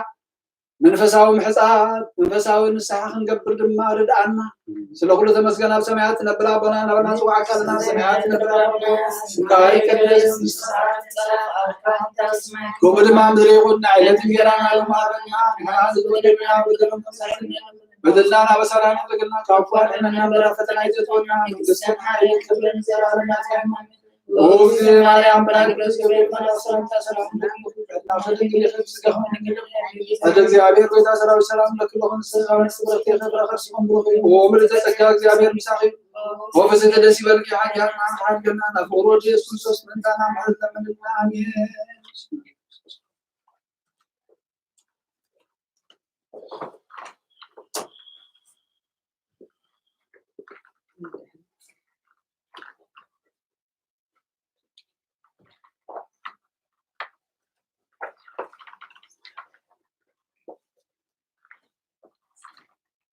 መንፈሳዊ ምሕፃት መንፈሳዊ ንስሓ ክንገብር ድማ ርድኣና ስለ ኩሉ ተመስገን ኣብ ሰማያት ነብር ኣቦና ናብና ጽዋዕካ ዘለና ሰማያት ነብር ስምካይ ቅድስ وبدما مدري قلنا عيلة جيرانا ومارنا نحن بدلنا بدلنا بسرعة بدلنا كافوان إننا برفتنا يجتونا بدسنا عيلة كبرنا زرارنا كمان وفي مريم بنا قبلس قبل ما نوصل تسلم ناخذ كل خبز كمان هذا زيابير بيتا سلام سلام لك لهم سلام سلام كيف برخصهم بوفي ومرت تكاك زيابير مساخي وفزت الذي بالك حاجنا نفورج يسوس من تنا محل من الآمين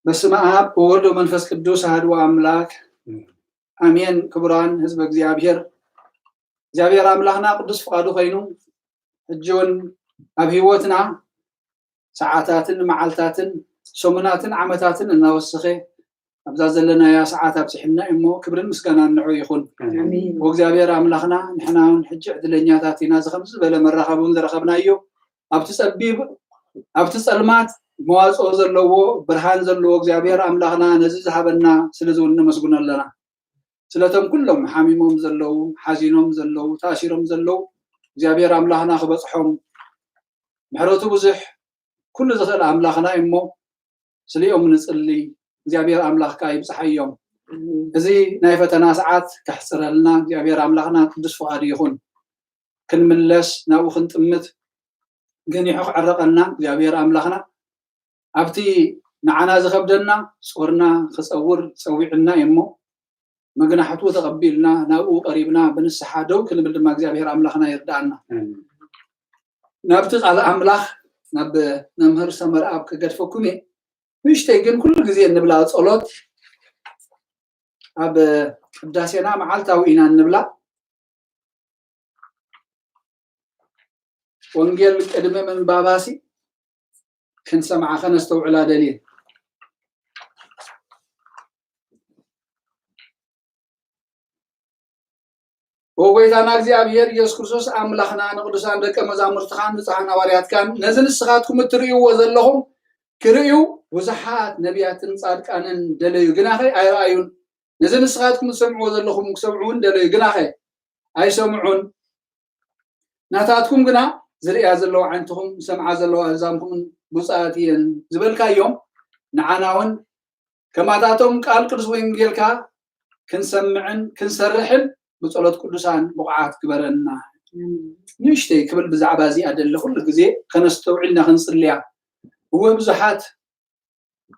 በስመ አብ ወወልድ ወመንፈስ ቅዱስ አሐዱ አምላክ አሜን። ክቡራን ህዝበ እግዚአብሔር አምላክና ቅዱስ ፈቃዱ ኮይኑ እጅውን ኣብ ህይወትና ሰዓታትን መዓልታትን ሰሙናትን ዓመታትን እናወሰኸ ኣብዛ ዘለና ያ ሰዓት ኣብፅሕና እሞ ክብርን ምስጋናን ንዑ ይኹን አሜን። ወእግዚአብሔር አምላክና ንሕናውን ሕጂ ዕድለኛታት ኢና ዝኸምዝ ዝበለ መራኸቡን ዝረኸብናዮ ኣብቲ ጸልማት መዋጽኦ ዘለዎ ብርሃን ዘለዎ እግዚአብሔር አምላክና ነዚ ዝሃበና ስለዝውን መስጉን ኣለና ስለቶም ኩሎም ሓሚሞም ዘለው ሓዚኖም ዘለው ታሲሮም ዘለው እግዚአብሔር አምላክና ክበጽሖም ምሕረቱ ብዙሕ ኩሉ ዝኽእል አምላክና እሞ ስሊኦም ንጽሊ እግዚአብሔር አምላክካ ይብጽሐዮም እዚ ናይ ፈተና ሰዓት ከሕጽረልና እግዚአብሔር አምላክና ቅዱስ ፈቃዱ ይኹን ክንምለስ ናብኡ ክንጥምት ግን ይሕቕ ዓረቀና እግዚአብሔር አምላክና ኣብቲ ንዓና ዝኸብደና ጾርና ክጸውር ጸዊዕና እሞ መግናሕቱ ተቐቢልና ናብኡ ቀሪብና ብንስሓ ደው ክንብል ድማ እግዚአብሔር አምላክና ይርዳአና ናብቲ ቃል አምላክ ናብ መምህር ሰመርአብ ከገድፈኩም ምሽተይ ግን ኩሉ ግዜ እንብላ ጸሎት ኣብ ቅዳሴና መዓልታዊ ኢና እንብላ ወንጌል ቅድመ ምን ባባሲ ክንሰምዓ ከነስተውዕላ ደሊል ወጎይታና እግዚአብሔር ኢየሱስ ክርስቶስ አምላኽና ንቅዱሳን ደቀ መዛሙርትኻን ንጻሕና ሐዋርያትካን ነዝን ስኻትኩም እትርእይዎ ዘለኹም ክርእዩ ብዙሓት ነቢያትን ጻድቃንን ደለዩ ግናኸ ኣይረኣዩን ነዝን ስኻትኩም ትሰምዕዎ ዘለኹም ክሰምዑን ደለዩ ግናኸ ኣይሰምዑን ናታትኩም ግና ዝርያ ዘለዋ ዓንትኹም ሰምዓ ዘለዋ ህዛምኩም ብጻት እየን ዝበልካዮም ንዓናውን ከማታቶም ቃል ቅዱስ ወንጌልካ ክንሰምዕን ክንሰርሕን بصلاه قدسان بقعات كبرنا نشتي قبل بزعبه زي ادله كل غزي كنستوعلنا خنصليا هو بزحات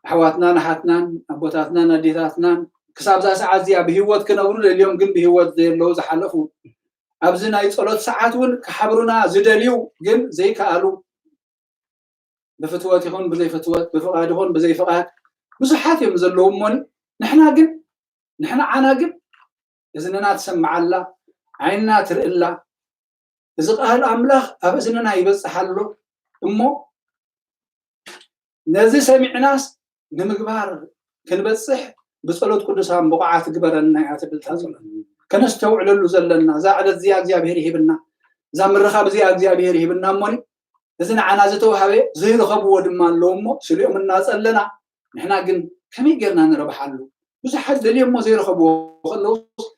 حواتنا نحاتنا ابوتاتنا نديتاتنا كساب ذا ساعات زي بهيوت كنبرو اليوم ግን بهيوت زي لو زحلفو ابزنا يصلاه ساعات ون كحبرنا زدليو ግን زي كالو بفتوات يكون بزي فتوات بفقاد يكون بزي فقاد بزحات يمزلوهم مون نحنا عنا ግን إذننا تسمع الله عيننا ترى الله إذا قال أملاخ أبزننا يبصح له أمه نزي سمع ناس نمقبار كنبصح بصلوت قدسان بقعات قبرنا يعتبر تازل كنستوعل له زلنا زاعد زياد زيابير يهبنا زامرخاب زياد زيابير يهبنا موني إذن عنازته هبي زي رخبو دما لومو سليوم الناس لنا نحنا قن كم يقرنا نربح له بس حد اليوم ما زي رخبو خلص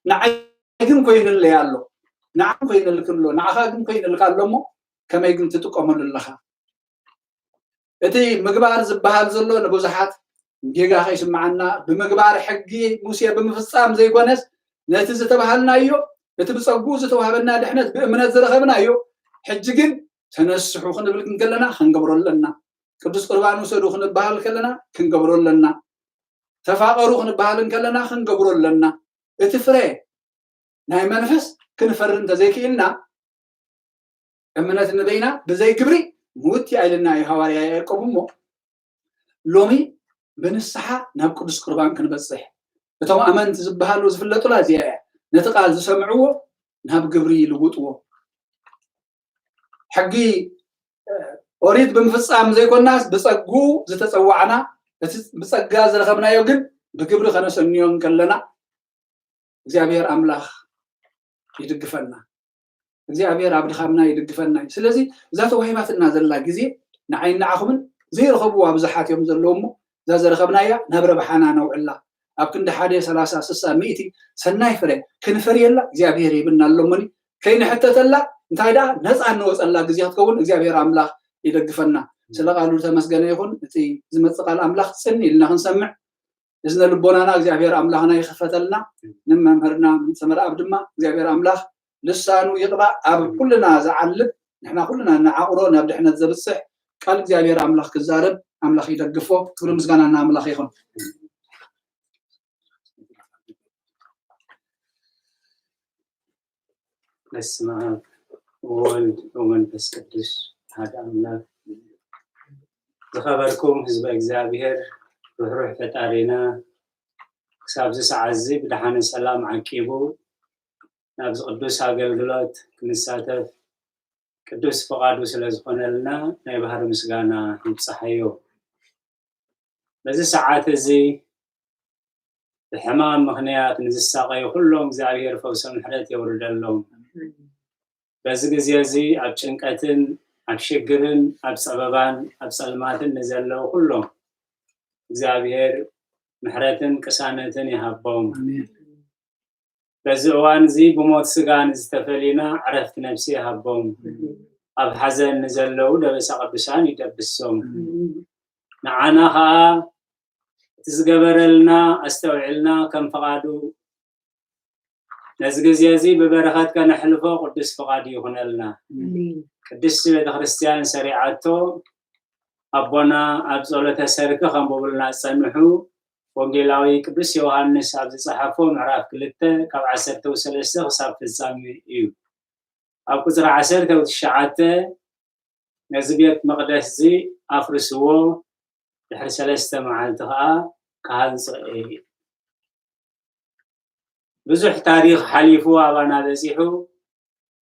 نعيكم كوين اللي يالله نعم كوين اللي كله نعخاكم كوين اللي قال مو كما يقول تتقمل لها اتي مقبار زبهال زلو نبوزحات جيغا خيش معنا بمقبار حقي موسى بمفصام زي كونس ناتي زتبهالنا ايو بتبصقو زتوهبنا دحنت بامنات زرخبنا ايو حجكن تنسحو خنبلكن كلنا خنقبروا لنا قدس قربان وسدو خنبهال كلنا خنقبروا لنا تفاقروا خنبهالن كلنا خنقبروا لنا اتفري ناي منفس كنفرن تزيكينا امنات النبينا بزي كبري موت يعلنا يا حواريا يقومو لومي بنصحه ناب قدس قربان كنبصح بتو امنت زبهالو زفلطو لا زي نتقال زسمعوه ناب قبري لوطو حقي اريد بمفصام زي كوناس بصقو زتصوعنا بصقا زرخبنايو ግን بقبر خنسنيون كلنا እግዚአብሔር አምላክ ይድግፈና እግዚአብሔር አብድኻምና ይድግፈና ስለዚህ ዛተ ወሂባትና ዘላ ጊዜ ንዓይና አኹምን ዘይረኸብዋ ብዙሓት እዮም ዘለውሞ ዛ ዘረኸብናያ ነብረ ባሓና ነውዕላ ኣብ ክንዲ 1 30 60 100 ሰናይ ፍሬ ክንፈርየላ እግዚአብሔር ይብና ኣለሞኒ ከይንሕተተላ እንታይ ዳ ነፃ እንወፀላ ጊዜ ክትከውን እግዚአብሔር አምላክ ይድግፈና ስለቃሉ ተመስገነ ይኹን እቲ ዝመጽእ ቃል አምላክ ጽን ኢልና ክንሰምዕ إذن لبونانا እግዚአብሔር አምላክና ይخفتلنا نممهرنا من سمر أبدما እግዚአብሔር አምላክ لسانو يقرأ أب كلنا زعلب نحنا كلنا نعقرو نبدأ احنا تزبصح قال እግዚአብሔር አምላክ كزارب አምላክ يدقفو كل مسغانانا አምላክ ይኹን በስመ አብ ወወልድ ወመንፈስ ቅዱስ አሐዱ አምላክ ዝኸበርኩም ህዝበ እግዚአብሔር بروح فتارينا كسابز سعزي بدحان السلام عكيبو نابز قدوس هاقلقلات كنساتف قدوس فقادو سلازخون لنا نايبهار مسقانا نبصحيو بزي ساعات زي بحمام مخنيات نزي الساقيو كلهم زعبير فوسا من حرات يورد اللهم بزي زي عب شنكاتن عب شقرن عب سببان عب سلماتن نزلو كلهم እግዚአብሔር ምሕረትን ቅሳነትን ይሃቦም በዝዋን ዚ በሞት ስጋን ዝተፈሊና ዕረፍት ነፍሲ ይሃቦም ኣብ ሐዘን ዘለው ደበሳ ቅዱሳን ይደብሶም ንዓና ኸ ትዝገበረልና አስተውዕልና ከም ፈቃዱ ነዚ ግዜ ዚ በበረኸት ከነሕልፎ ቅዱስ ፈቃዱ ይኹነልና ቅዱስ ቤተ ክርስቲያን ሰሪዓቶ أبونا أبزولة سركة خمبولنا سمحو وانجيلاوي قدوس يوحنس عبد الصحافو معراف كلته كاب 10 و3 خصاب فزامي يو أب كتر 10 وتشعته نزبيت مقدس زي أفرسوو دحر 3 معالتها كهانس بزح تاريخ حليفو أبانا بزيحو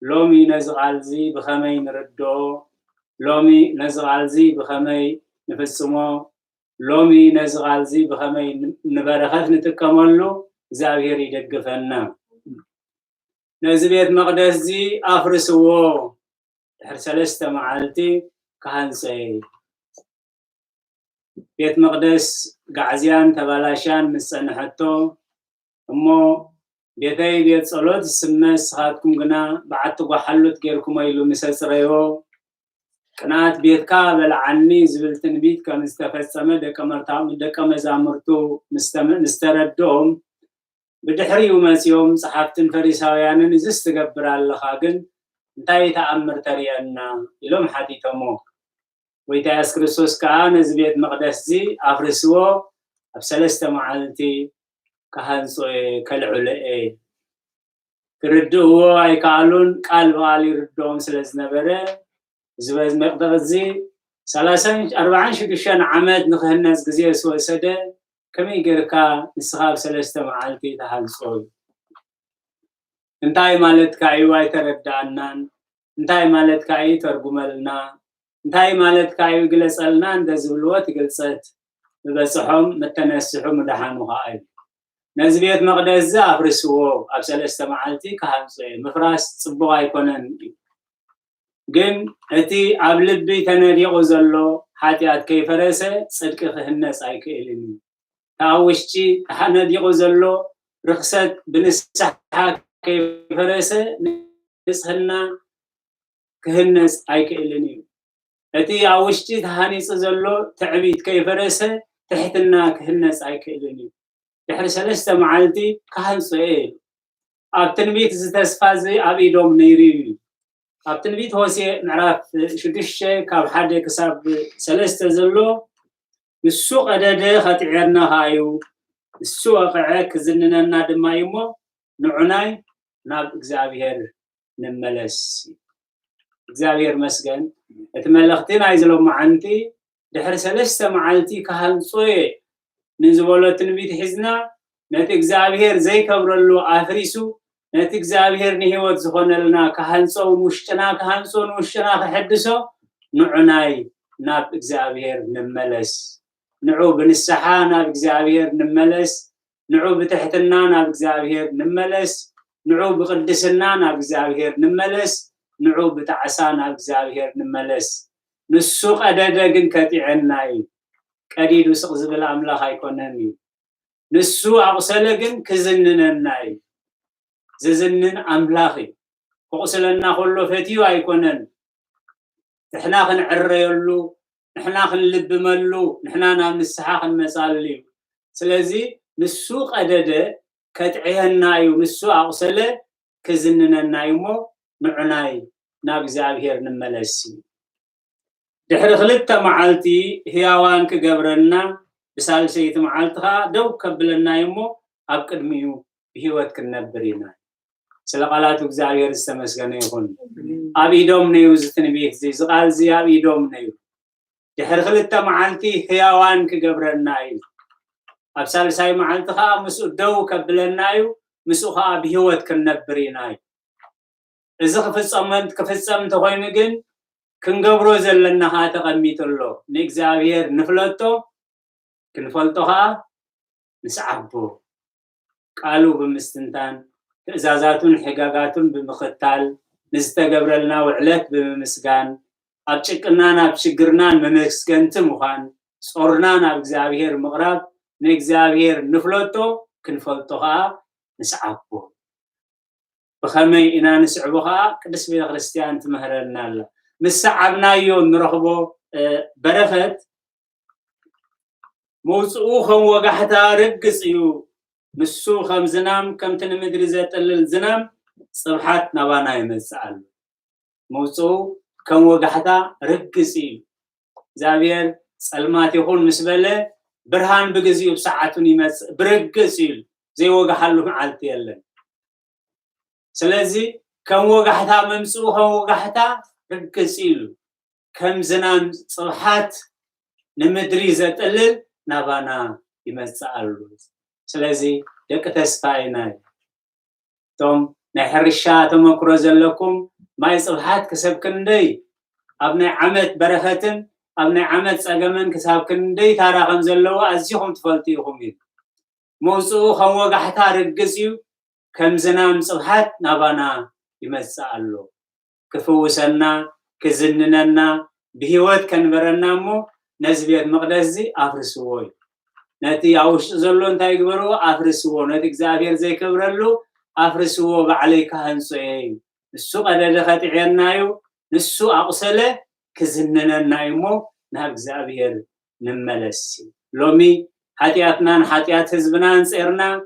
لومي نزغالزي بخمي نردو لومي نزغالزي بخمي نفسمو لومي نزغالزي بخمي نبرخت نتكملو زاوير يدقفنا نزبيت مقدس زي أفرسوو دحر 3 معالتي كهنسي بيت مقدس قعزيان تبالاشان مسنحتو امو بيتي بيت صلوت السمس خاتكم قنا بعدتو حلوت غيركم ايلو مسسريو قنات بيتكا بلعني زبلتن بيت كان استفسمه دك مزامرتو مستردوم بدحريو مسيوم صحافتن فريساويانن زس تقبر اللخا قن انتاي تأمر تريانا يلوم حديثمو ويتاس كريستوس كان زبيت مقدس زي افرسوو ب3 معالتي كهنصوي كالعلئي كردوو اي قالون قال بالي ردوم سلازنبره زبز مقدس زي 40 شدشان عمد نخهنس غزي سوسده كمي غيركا نسخاب 3 معالتي تهنصوي انتاي مالت كاي واي تردانان انتاي مالت كاي ترغملنا انتاي مالت كاي غلصلنا اندزبلوت غلصت ببصحهم متنسحو مدحانو هاي نزبيت مقدس زافرسوو اب 3 معالتي كهانصي مفراس صبغ ايكونن جن اتي اب لبي تنريقو زلو حاتيات كيفرسه صدق خهنس ايكيلني تاوشتي حنديقو زلو رخصت بنسحا كيفرسه نسحنا كهنس ايكيلني اتي اوشتي تهانيص زلو تعبيت كيفرسه تحتنا كهنس ايكيلني دحر 3 معالتي كهنصي اب تنبيت زتسفازي ابيدوم نيري اب تنبيت هوسي معراف شدشه كاب حد كساب 3 زلو السوق ادده خطعنا هايو السوق قعك زنننا دمايمو نعناي ناب اغزابير نملس اغزابير مسجن اتملختين عايزلو معنتي دحر 3 معالتي كهنصي نزبولو تنبيت حزنا نت اغزابير زي كبرلو افريسو نت اغزابير نهيوت زخونلنا كهنصو مشتنا كهنصو مشتنا كحدسو نعناي ناب اغزابير نملس نعو بنسحا ناب اغزابير نملس نعو بتحتنا ناب اغزابير نملس نعو بقدسنا ناب اغزابير نملس نعو بتعسا ناب اغزابير نملس نسوق اددغن كتيعناي قديدو سق زبل املاح ايكونني نسو اقسلغن كزننناي ززنن املاحي قسلنا كله فتيو ايكونن احنا خنعريلو احنا خنلبملو احنا نام السحاق المسالي سلازي نسو قدده كتعينايو نسو اقسله كزنننايمو نعناي ناب እግዚአብሔር نملسي دحر 3 معالتي هياوان كغبرنا بسالسيت معالتها دو كبلنا يمو اب قدميو بهيوت كنبرينا سلقالات እግዚአብሔር استمسكن يكون ابيدوم نيو زتنبيت زي قال زي ابيدوم نيو دحر 3 معالتي هياوان كغبرنا ي اب سالساي معالتها مسو دو كبلنايو مسوها بهيوت كنبرينا اذا كفصمنت كفصمت خوين ግን كنغبرو زلنا ها تقميتلو نእግዚአብሔር نفلطو كنفلطوها نسعبو قالو بمستنتان تእዛዛቱን ሕጋጋቱን بمختال نستغبرلنا وعلت بمسغان ابچቅናና بشግርናን መመስገንት ምዃን ጾርናን ኣብ እግዚአብሔር ምቕራብ نእግዚአብሔር نفلطو كنفلطوها نسعبو بخمي إنا نسعبوها قدس بيت ክርስቲያን تمهرنا الله مسعبنايو نرخبو برفت موصو خم وقحتا رقصيو مسو خم زنام كم تنمدري زتلل زنام صبحات نبانا يمسعل موصو كم وقحتا رقصيو زابير سلمات يقول مسبله برهان بغزيو بساعتون يمس برقصيو زي وقحلو معالتي يلن سلازي كم وقحتا ممسو خم وقحتا رقصيلو كم زنام صبحات نمدري زتلل نبانا يمسعلو سلازي دك تسفاينا توم نحرشا تمكرو زلكم ما يصلحات كسب كندي أبني عمت بركتن أبني عمت أجمن كسب كندي ترى خمزلوا أزيهم تفلتيهم موضوع خوّا حتى رجسيو كم زنام صلحات نبانا يمسألو كفوسنا كزننا بهوات كنبرنا مو نزبيت مقدسي أفرسوي نتي عوش زلون تايقبرو أفرسوه نتي إكزابير زي كبرلو أفرسوه بعليك هنسوين السوق هذا دخلت عينايو السوق أقصله كزننا نايمو نهب إكزابير نملسي لومي حتياتنا حتيات حزبنا نسيرنا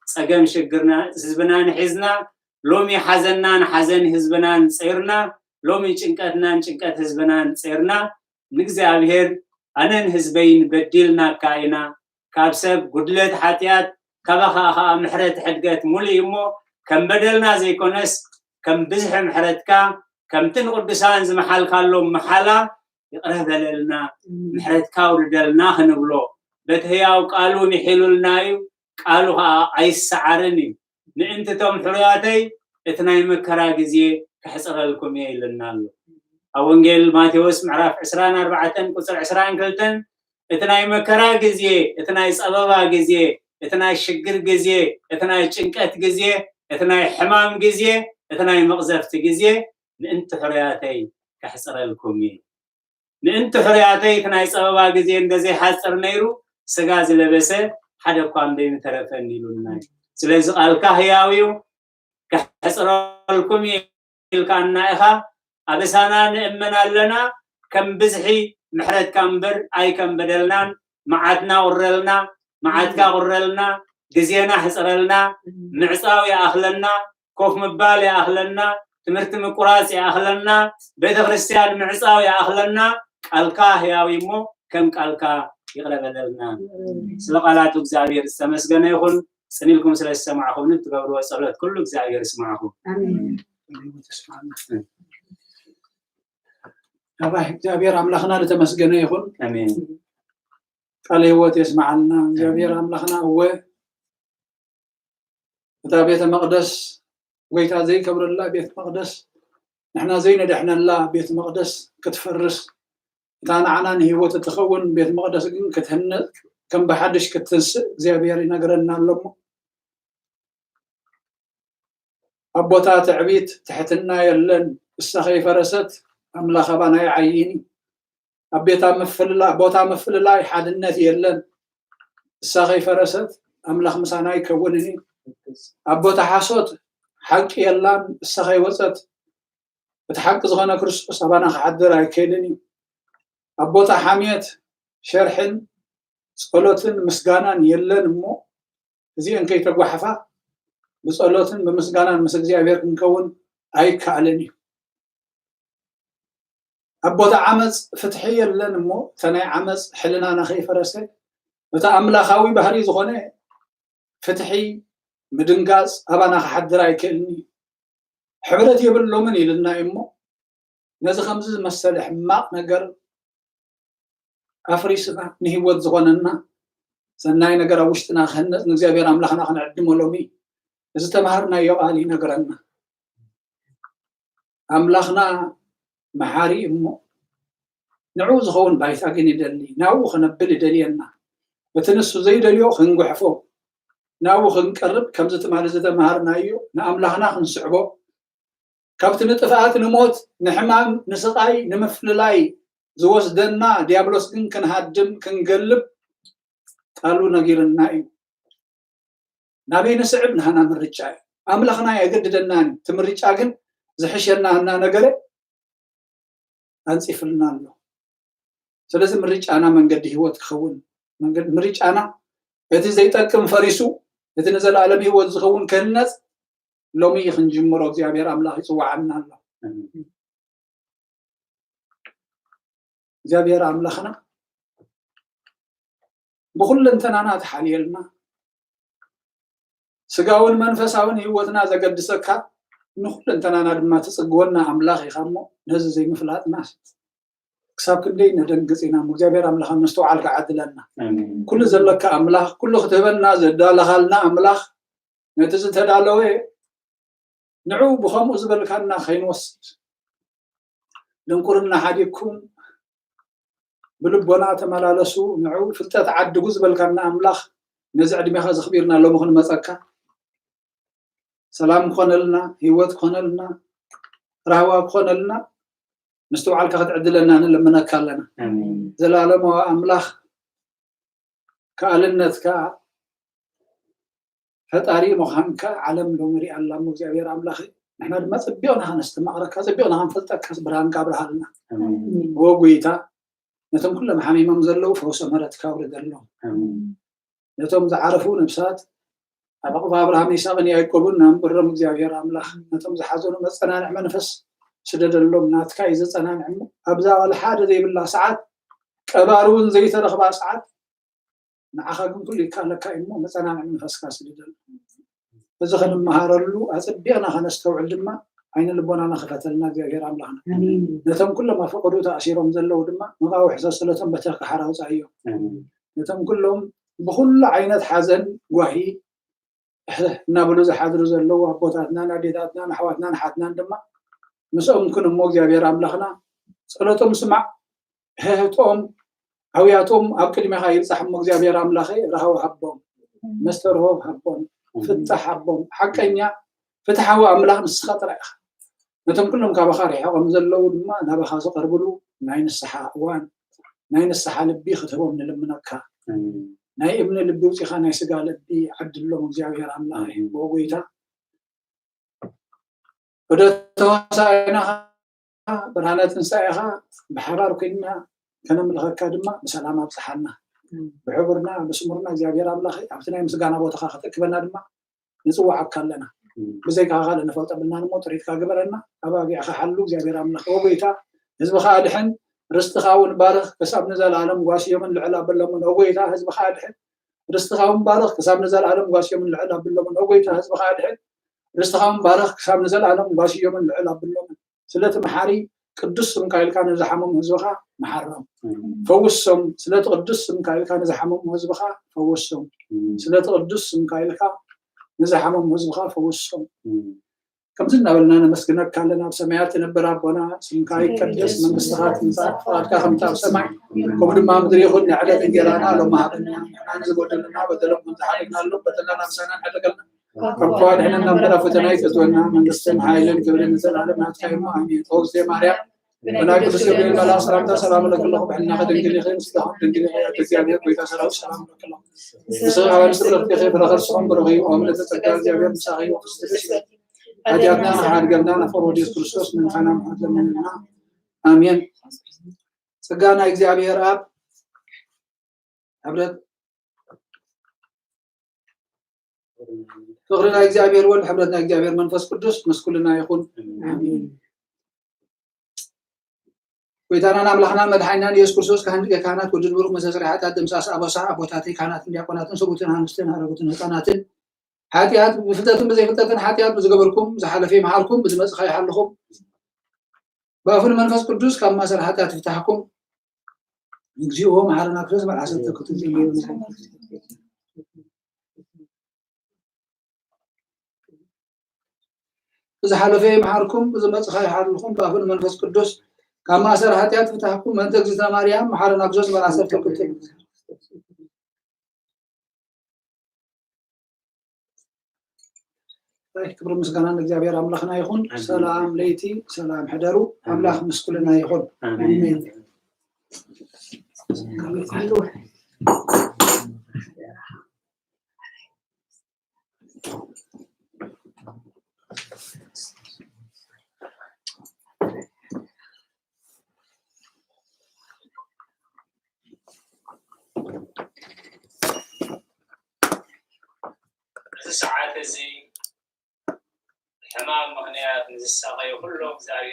سقم شقرنا حزبنا نحزنا لومي حزننا حزن حزبنا نسيرنا لومي چنقتنا چنقت حزبنا نسيرنا نكزابير أنن حزبين بديلنا كاينا كابسب قدلت حتيات كبخا محرت حدقت موليمو كم بدلنا زي كونس كم بزح محرتكا كم تنقدسان زي محل كالو محلا يقرب لنا محرتكا وردلنا خنبلو بتهياو قالوا نحلو لنايو قالوا عيس سعرني نعنتتم حرياتي اتناي مكرا جزيه كحصر لكم يلنا أونجيل ماتيوس معرف 24 قصر 20 كلتن اتناي مكرا جزيه اتناي صبابا جزيه اتناي شقر جزيه اتناي چنقت جزيه اتناي حمام جزيه اتناي مقذفت جزيه نعنت حرياتي كحصر لكم نعنت حرياتي اتناي صبابا جزيه እንደዚህ حصر نيرو سغاز لبسه حدا قام بين ترفن يلوناي ስለዚህ ቃልካ ህያዊው ከሕጽረልኩም ይልካና ኢኻ አበሳና ንእመናለና ከም ብዝሒ ምሕረት ከምበር አይ ከም በደልናን መዓትና ቁረልና መዓትካ ቁረልና ግዜና ሕጽረልና ምዕጻው ያእኽለና ኮፍ ምባል ያእኽለና ትምህርት ምቁራጽ ያእኽለና ቤተ ክርስቲያን ምዕጻው ያእኽለና ቃልካ ህያዊሞ ከም ቃልካ ይቅረበለልና ስለቃላቱ እግዚአብሔር ተመስገነ ይሁን سنيلكم سلا السماعكم نتقبلوا الصلاة كله እግዚአብሔር يسمعكم آمين الله እግዚአብሔር አምላክና ለተመስገነ ይሁን آمين ቃለ ሕይወት يسمعنا እግዚአብሔር አምላክና هو ቤተ መቅደስ ወይታ ዘይ ከብረላ ቤተ መቅደስ نحن زين دحنا الله ቤተ መቅደስ ክትፈርስ ታና ዓናን ሕይወት ተኸውን ቤተ መቅደስ ግን ክትህነጽ كم بحدش كتنس እግዚአብሔር ይነግረናል ለሞ أبوتا تعبيت تحتنا يلن السخي فرست أملاخ بانا يعيني أبيتا مفللا أبوتا مفللا يحاد النت يلن السخي فرست أملاخ مسانا يكونني أبوتا حاسوت حق يلان السخي وسط بتحق زغنا كرسوس أبانا حدر يكيدني أبوتا حاميت شرحن ጸሎትን ምስጋናን የለን ሞ እዚህ እንከይ ተጓሐፋ በጸሎትን በምስጋናን ምስ እግዚአብሔር እንከውን አይካለኒ አቦታ ዓመጽ ፍትሕ የለን ሞ ተናይ ዓመጽ ሕልናና ኸይፈረሰ በታ አምላኻዊ ባህሪ ዝኾነ ፍትሒ ምድንጋጽ አባና ሓድራ አይከልኒ ሕብረት የብሎምን ይልና እሞ ነዚ ከምዚ መሰለ ሕማቅ ነገር አፍሪስና ንህይወት ዝኾነና ሰናይ ነገር ውሽጥና ኸነጽ እግዚአብሔር አምላኽና ኸንዕድመሎሚ እዚ ተማሃርና የቃል ይነግረና አምላኽና መሐሪ እሞ ንዑ ዝኸውን ባይታ ግን ይደሊ ናው ኸነብል ይደልየና በትንሱ ዘይደልዮ ኽንጉሕፎ ናው ኽንቀርብ ከምዚ ተማለ ዝተማሃርናዮ ንአምላኽና ኽንስዕቦ ካብቲ ንጥፋት ንሞት ንሕማም ንስቃይ ንምፍልላይ زوسدنا ديابلوس كن هادم كن قلب قالوا نغيرنا ايو نبي نسعبنا هنا من رجاي املخنا يقددنا تمرجا كن زحشنا هنا نغره انصفلنا له ስለዚህ ምርጫና መንገድ ህይወት ከውን መንገድ ምርጫና እቲ ዘይጠቅም ፈሪሱ እቲ ነዘላለም ህይወት ዝኸውን ከነጽ ሎሚ ይኽንጅምሮ እግዚአብሔር አምላኽ ይጽዋዓና አላህ እግዚአብሔር አምላኽና በሁለንተናና ተሐሊልና ስጋውን መንፈሳውን ህይወትና ዘገድሰካ ንሁለንተናና ድማ ተጽግወና አምላኽ ይኻሞ ነዚ ዘይምፍላጥና ክሳብ ክንደይ ነደንግጽና እግዚአብሔር አምላኽ መስተውዓልካ ዓድለና ኩሉ ዘለካ አምላኽ ኩሉ ክትህበና ዘዳለኻልና አምላኽ ነቲ ዝተዳለወ نعو بخم أزبل كنا خين وسط لنقرنا حديكم بلبنا تملالسو نعو فلتت عد أزبل كنا أملاخ نزع دماغ خبيرنا لو مخن مسكا سلام خنلنا هيوت خنلنا رهوا خنلنا مستوعل كخت عدلنا لما نكلنا زلالم وأملاخ كألنت كا فتاري مخانك علم لومري علم مزير أملاخي نحن ما تبيونا هنستمع رك تبيونا هنفلتك كسبران قبل حالنا وقويتا نتم كل محامي ممزلو فوس مرت كاور دلو نتم زعرفوا نبسات أبغى أبراهيم يسامني يعقوبون نام برم مزير أملاخ نتم زحزون مثلا نعم نفس سدد اللوم ناتكا إذا أنا نعم أبزا ولا حاجة ذي بالله ساعات كبارون زي ترخبا ساعات نعخاكم كل كان لك إمو مثلا نعم نفس كاس سدد فزخن المهارلو أتبينا هنستوعب دما عين اللبونا نخفتلنا زير أملاخنا نتم كل ما فقدوا تأشيرهم زلوا دما مقاو إحساس لتم بترك حراه صحيح نتم كلهم بكل عينة حزن وهي نابلو زحادرو زلوا أبوتاتنا ناديتاتنا نحواتنا نحاتنا دما مسؤول كن موجي بير أملاخنا صلاتهم سمع هاتهم هوياتهم أكل ما هاي صح موجي بير أملاخي رهوا حبهم مسترهم حبهم فتح حبهم حقينيا فتحوا أملاخ نسخة رأيخ نتم كلهم كبخاري حقهم زلوا ما نبى خاص قربلو ناين الصحة وان ناين الصحة لبي ختبوا من المنكها ناي ابن اللبي وتخانة يسقى لبي عبد الله موجي بير أملاخي وقويتا وده توسعنا برهانات نسائها بحرار كنا كنا من الغكادمة بسلامة بصحنا بحبرنا بسمرنا زيادة أملاخي عبتنا يمسقانا بوتخا خطك بنا دماء نسوى عكالنا بزيك هغال نفلت بنا نموت ريتك قبلنا أباقي أخا حلو زيادة أملاخي وبيتا هزب خالحن رستخاون بارخ كساب نزال عالم قواشي من العلا باللمن وبيتا هزب خالحن رستخاون بارخ كساب نزال عالم قواشي من العلا باللمن وبيتا هزب خالحن رستخاون بارخ كساب نزال عالم قواشي من العلا باللمن سلة محاري قدس مكايل كان زحمهم هزبخا محرم فوسهم سلة قدس مكايل كان زحمهم هزبخا فوسهم سلة قدس مكايل كان زحمهم هزبخا فوسهم كم زلنا بلنا نمسكنا كان لنا بسمايات نبرا بنا سمكاي قدس من مستغات نصار فاتك خمتا بسماي كم ما مدري خدنا على تنجرانا لو ما هبنا أنا زبط لنا بدلهم من تحركنا لهم بدلنا نفسنا حلقنا فقال إحنا نبدأ فتناي تتونا من السماء عائلة كبرنا نزل على ما تكلم عني توصي مريم وناك بسبب الله سلام لك الله بحنا قد نقول خير سلام نقول تزيادة بيتا سلام لك الله بسرعة على سبيل الخير فالآخر صوم برغي وعملة تكال زيادة مساعي وتستشفى أجابنا حال قلنا فروديس كريستوس من خنا محمد مننا آمين سجانا إجابير أب عبرت فغرنا إجابير ول حبلتنا إجابير منفس قدس مسكولنا يكون آمين ويتانا نملخنا مدحينا يسوع كريستوس كهنات وجد بروك مسسرحات أدم ساس أبوسا أبوتاتي كانت دياقوناتن سبوتن هانستن هربوتن هتاناتن حاتيات بفتاتن بزي فتاتن حاتيات بزقبركم زحل في محلكم بزمز خي حلكم بافن منفس قدس كما سرحات تفتحكم نجيو معنا كريس مع عسل تكتب زحل في محلكم بزمز خي حلكم بافن منفس قدس كما سرحات تفتحكم من تجزنا مريم محلنا كريس مع عسل تكتب كبر مسكنا نجابير أملاخنا يخون سلام ليتي سلام حدرو أملاخ مسكولنا يخون آمين ساعات زي حمام مغنيات نزل ساقي وكلهم زاري